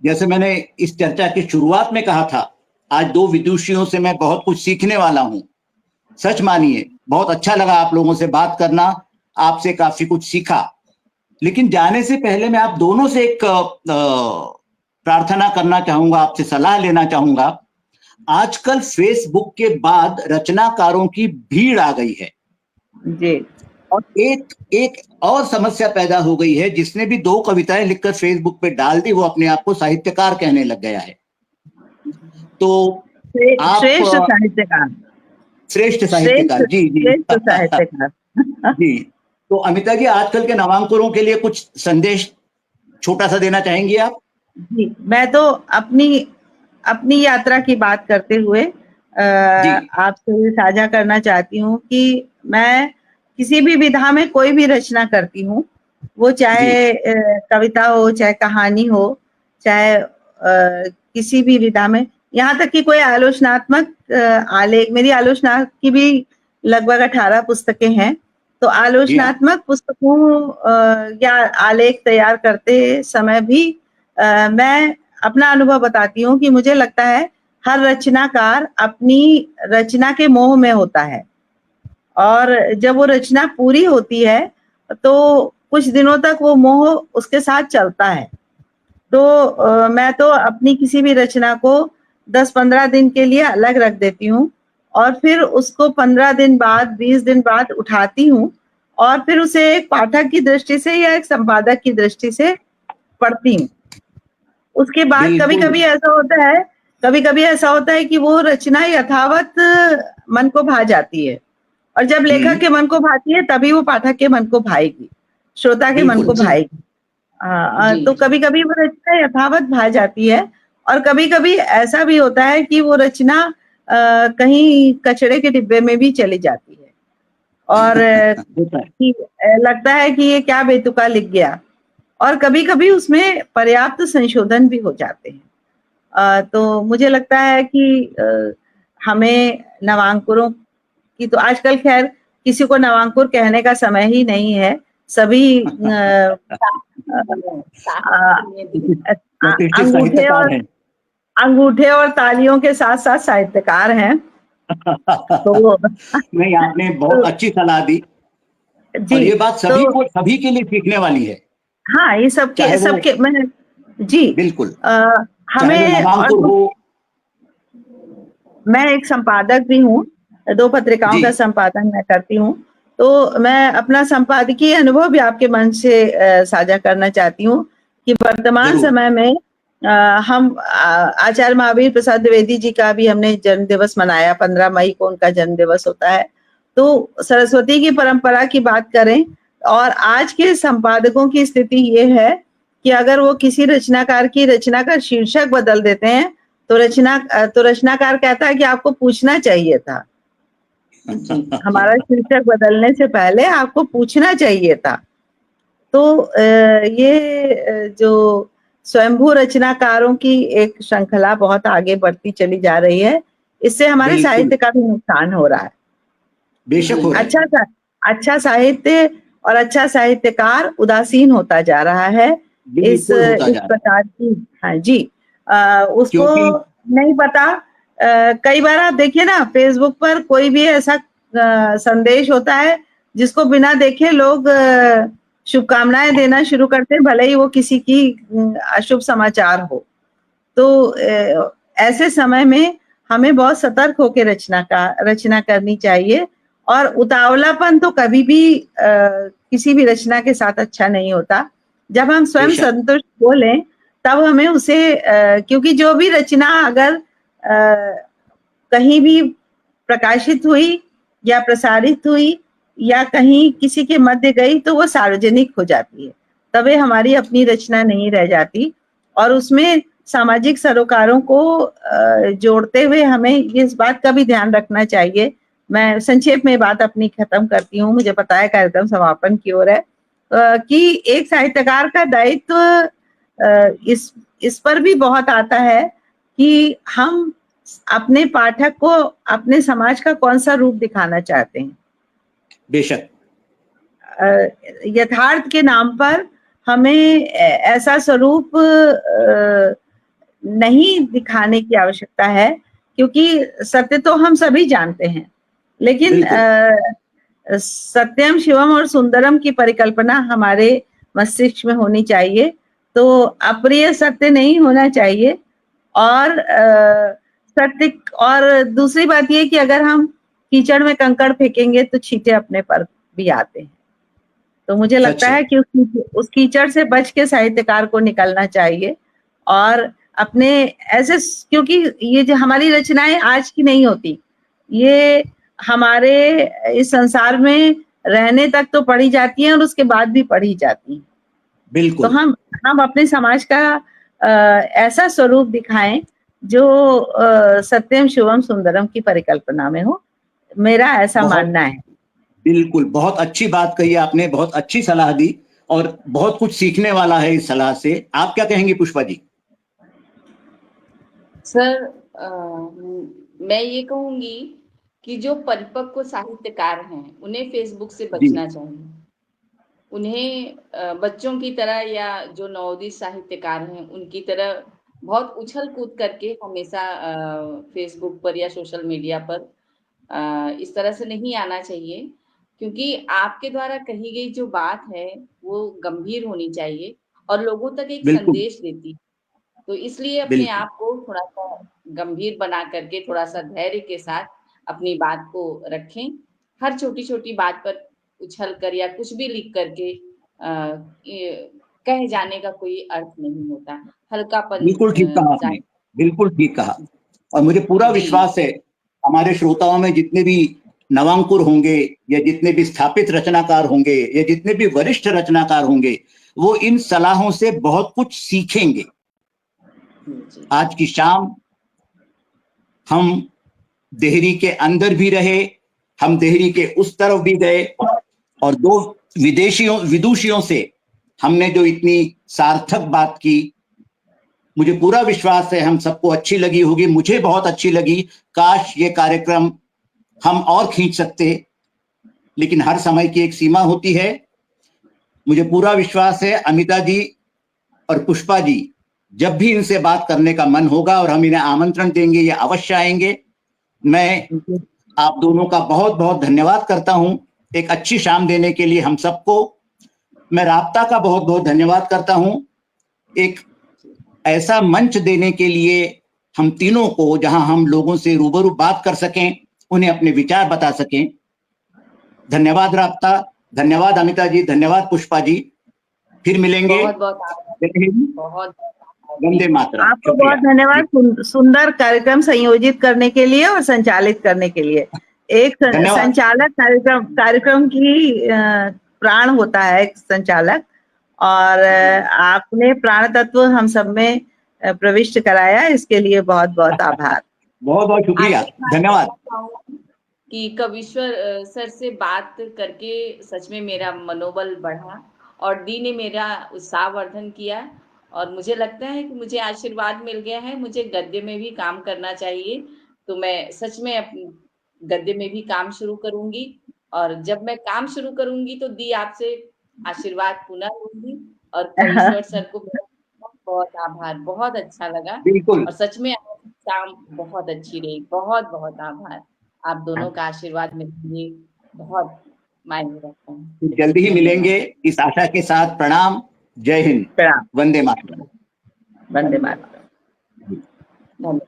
A: जैसे मैंने इस चर्चा की शुरुआत में कहा था, आज दो विदुषियों से मैं बहुत कुछ सीखने वाला हूं। सच मानिए बहुत अच्छा लगा आप लोगों से बात करना, आपसे काफी कुछ सीखा। लेकिन जाने से पहले मैं आप दोनों से एक प्रार्थना करना चाहूंगा, आपसे सलाह लेना चाहूंगा। आजकल फेसबुक के बाद रचनाकारों की भीड़ आ गई है
C: जी
A: और एक एक और समस्या पैदा हो गई है, जिसने भी दो कविताएं लिखकर फेसबुक पे डाल दी वो अपने आप को साहित्यकार कहने लग गया है। तो आप
C: श्रेष्ठ साहित्यकार,
A: श्रेष्ठ
C: श्रेष्ठ
A: साहित्यकार, जी जी
C: श्रेष्ठ साहित्यकार।
A: जी। तो अमिता जी आजकल के नवांकुरों के लिए कुछ संदेश छोटा सा देना चाहेंगी आप?
C: जी, मैं तो अपनी अपनी यात्रा की बात करते हुए
A: जी
C: आपसे साझा करना चाहती हूँ कि मैं किसी भी विधा में कोई भी रचना करती हूँ, वो
A: जी
C: चाहे कविता हो, चाहे कहानी हो, चाहे किसी भी विधा में, यहाँ तक कि कोई आलोचनात्मक आलेख, मेरी आलोचना की भी लगभग 18 पुस्तकें हैं। तो
A: जी हाँ
C: आलोचनात्मक पुस्तकों या आलेख तैयार करते समय भी मैं अपना अनुभव बताती हूँ कि मुझे लगता है हर रचनाकार अपनी रचना के मोह में होता है और जब वो रचना पूरी होती है तो कुछ दिनों तक वो मोह उसके साथ चलता है। तो मैं तो अपनी किसी भी रचना को 10-15 दिन के लिए अलग रख देती हूँ और फिर उसको 15 दिन बाद, 20 दिन बाद उठाती हूँ और फिर उसे एक पाठक की दृष्टि से या एक संपादक की दृष्टि से पढ़ती हूँ। उसके बाद
A: बिल्कुल।
C: कभी कभी ऐसा होता है कि वो रचना यथावत मन को भा जाती है और जब लेखक के मन को भाती है तभी वो पाठक के मन को भाएगी, श्रोता के मन
A: बिल्कुल
C: को
B: जी
C: भाएगी।
B: जी
C: तो
B: जी
C: कभी कभी वो रचना यथावत भा जाती है और कभी कभी ऐसा भी होता है कि वो रचना कहीं कचड़े के डिब्बे में भी चली जाती है और
A: होता है।
C: लगता है कि ये क्या बेतुका लिख गया और कभी कभी उसमें पर्याप्त संशोधन भी हो जाते हैं। तो मुझे लगता है कि हमें नवांकुरों की तो आजकल खैर किसी को नवांकुर कहने का समय ही नहीं है, सभी
A: प्रतिष्ठित
C: अंगूठे
A: साहित्यकार
C: और
A: हैं।
C: अंगूठे और तालियों के साथ साथ साहित्यकार हैं। तो
A: नहीं, आपने बहुत
C: तो
A: अच्छी सलाह दी और
C: जी
A: ये बात
C: तो
A: सभी के लिए सीखने वाली है।
C: हाँ, ये सबके
A: चाहे वो
C: सबके मैंने जी
A: बिल्कुल,
C: आ,
A: चाहे वो
C: हमें और
A: नवांकुर हो
C: मैं एक संपादक भी हूँ, 2 पत्रिकाओं
A: जी।
C: का संपादन मैं करती हूँ। तो मैं अपना संपादकीय अनुभव भी आपके मंच से साझा करना चाहती हूँ कि वर्तमान
A: जरूर।
C: समय में हम आचार्य महावीर प्रसाद द्विवेदी जी का भी हमने जन्म दिवस मनाया, 15 मई को उनका जन्म दिवस होता है। तो सरस्वती की परंपरा की बात करें और आज के संपादकों की स्थिति ये है कि अगर वो किसी रचनाकार की रचना का शीर्षक बदल देते हैं तो रचनाकार कहता है कि आपको पूछना चाहिए था, हमारा शीर्षक बदलने से पहले आपको पूछना चाहिए था। तो ये जो स्वयंभू रचनाकारों की एक श्रृंखला बहुत आगे बढ़ती चली जा रही है, इससे हमारे
A: बिल्कुल।
C: साहित्य का भी नुकसान हो रहा है।
A: बेशक हो रहा है।
C: अच्छा साहित्य और अच्छा साहित्यकार उदासीन होता जा रहा है। इस
A: बिल्कुल होता जा रहा है।
C: प्रकार की, हाँ जी, उसको
A: क्योंकि
C: नहीं पता। कई बार आप देखिए ना, फेसबुक पर कोई भी ऐसा संदेश होता है जिसको बिना देखे लोग शुभकामनाएं देना शुरू करते हैं, भले ही वो किसी की अशुभ समाचार हो। तो ऐसे समय में हमें बहुत सतर्क होकर रचना करनी चाहिए और उतावलापन तो कभी भी किसी भी रचना के साथ अच्छा नहीं होता। जब हम स्वयं
A: बेशक।
C: संतुष्ट हो लें तब हमें उसे क्योंकि जो भी रचना अगर कहीं भी प्रकाशित हुई या प्रसारित हुई या कहीं किसी के मध्य गई तो वो सार्वजनिक हो जाती है, तबे हमारी अपनी रचना नहीं रह जाती। और उसमें सामाजिक सरोकारों को जोड़ते हुए हमें इस बात का भी ध्यान रखना चाहिए। मैं संक्षेप में बात अपनी खत्म करती हूँ, मुझे पता है कार्यक्रम समापन की ओर है, कि एक साहित्यकार का दायित्व इस पर भी बहुत आता है कि हम अपने पाठक को अपने समाज का कौन सा रूप दिखाना चाहते हैं।
A: बेशक।
C: यथार्थ के नाम पर हमें ऐसा स्वरूप नहीं दिखाने की आवश्यकता है, क्योंकि सत्य तो हम सभी जानते हैं, लेकिन सत्यम शिवम और सुंदरम की परिकल्पना हमारे मस्तिष्क में होनी चाहिए। तो अप्रिय सत्य नहीं होना चाहिए। और सत्य, और दूसरी बात ये कि अगर हम कीचड़ में कंकड़ फेंकेंगे तो छींटे अपने पर भी आते हैं। तो मुझे लगता है कि उस कीचड़ से बच के साहित्यकार को निकलना चाहिए और अपने ऐसे, क्योंकि ये जो हमारी रचनाएं आज की नहीं होती, ये हमारे इस संसार में रहने तक तो पढ़ी जाती हैं और उसके बाद भी पढ़ी जाती हैं।
A: बिल्कुल।
C: तो हम अपने समाज का ऐसा स्वरूप दिखाएं जो सत्यम शिवम सुंदरम की परिकल्पना में हो। मेरा ऐसा मानना है।
A: बिल्कुल, बहुत अच्छी बात कही आपने, बहुत अच्छी सलाह दी और बहुत कुछ सीखने वाला है इस सलाह से। आप क्या कहेंगी पुष्पा जी?
B: सर, मैं ये कहूंगी कि जो परिपक्व साहित्यकार हैं उन्हें फेसबुक से बचना चाहिए। उन्हें बच्चों की तरह या जो नवोदित साहित्यकार हैं उनकी तरह बहुत उछल कूद करके हमेशा फेसबुक पर या सोशल मीडिया पर इस तरह से नहीं आना चाहिए, क्योंकि आपके द्वारा कही गई जो बात है वो गंभीर होनी चाहिए और लोगों तक एक
A: बिल्कुल।
B: संदेश देती है। तो इसलिए अपने
A: बिल्कुल।
B: आप को थोड़ा-सा गंभीर बना करके, थोड़ा-सा धैर्य के साथ अपनी बात को रखें। हर छोटी-छोटी बात पर उछल कर या कुछ भी लिख करके ये कह जाने का कोई अर्थ नहीं होता। हल्कापन
A: बिल्कुल ठीक कहा आपने,
B: जाहिर।
A: बिल्कुल ठीक कहा। और मुझे पूरा
B: जी।
A: विश्वास है हमारे श्रोताओं में जितने भी नवांकुर होंगे या जितने भी स्थापित रचनाकार होंगे या जितने भी वरिष्ठ रचनाकार होंगे, वो इन सलाहों से बहुत कुछ सीखेंगे। आज की शाम हम देहरी के अंदर भी रहे, हम देहरी के उस तरफ भी गए और 2 विदुषियों से हमने जो इतनी सार्थक बात की, मुझे पूरा विश्वास है हम सबको अच्छी लगी होगी। मुझे बहुत अच्छी लगी। काश ये कार्यक्रम हम और खींच सकते, लेकिन हर समय की एक सीमा होती है। मुझे पूरा विश्वास है अमिता जी और पुष्पा जी, जब भी इनसे बात करने का मन होगा और हम इन्हें आमंत्रण देंगे, ये अवश्य आएंगे। मैं आप दोनों का बहुत बहुत धन्यवाद करता हूं एक अच्छी शाम देने के लिए हम सबको। मैं राब्ता का बहुत बहुत धन्यवाद करता हूं एक ऐसा मंच देने के लिए हम तीनों को जहां हम लोगों से रूबरू बात कर सकें, उन्हें अपने विचार बता सकें। धन्यवाद राब्ता, धन्यवाद अमिता जी, धन्यवाद पुष्पा जी। फिर मिलेंगे।
B: बहुत बहुत आभार,
A: जय हिंद,
B: बहुत
A: वंदे मातरम।
C: आपको बहुत धन्यवाद सुंदर कार्यक्रम संयोजित करने के लिए और संचालित करने के लिए। एक
A: धन्यवाद।
C: संचालक कार्यक्रम की प्राण होता है एक संचालक, और आपने प्राण तत्व हम सब में प्रविष्ट कराया, इसके लिए बहुत बहुत आभार।
A: बहुत बहुत शुक्रिया, धन्यवाद।
B: कि कविश्वर सर से बात करके सच में मेरा मनोबल बढ़ा और दी ने मेरा उत्साहवर्धन किया, और मुझे लगता है कि मुझे आशीर्वाद मिल गया है, मुझे गद्य में भी काम करना चाहिए। तो मैं सच में गद्य में भी काम शुरू करूंगी, और जब मैं काम शुरू करूंगी तो दी आपसे आशीर्वाद पुनः लूंगी। और कविश्वर सर को बहुत बहुत आभार, बहुत अच्छा लगा।
A: बिल्कुल।
B: और सच में काम बहुत अच्छी रही, बहुत बहुत आभार। आप दोनों का आशीर्वाद मेरे लिए बहुत मायने रखता है।
A: जल्दी ही मिलेंगे इस आशा के साथ। प्रणाम, जय हिंद,
C: प्रणाम,
A: वंदे मातरम।
C: वंदे मातरम।
B: धन्यवाद।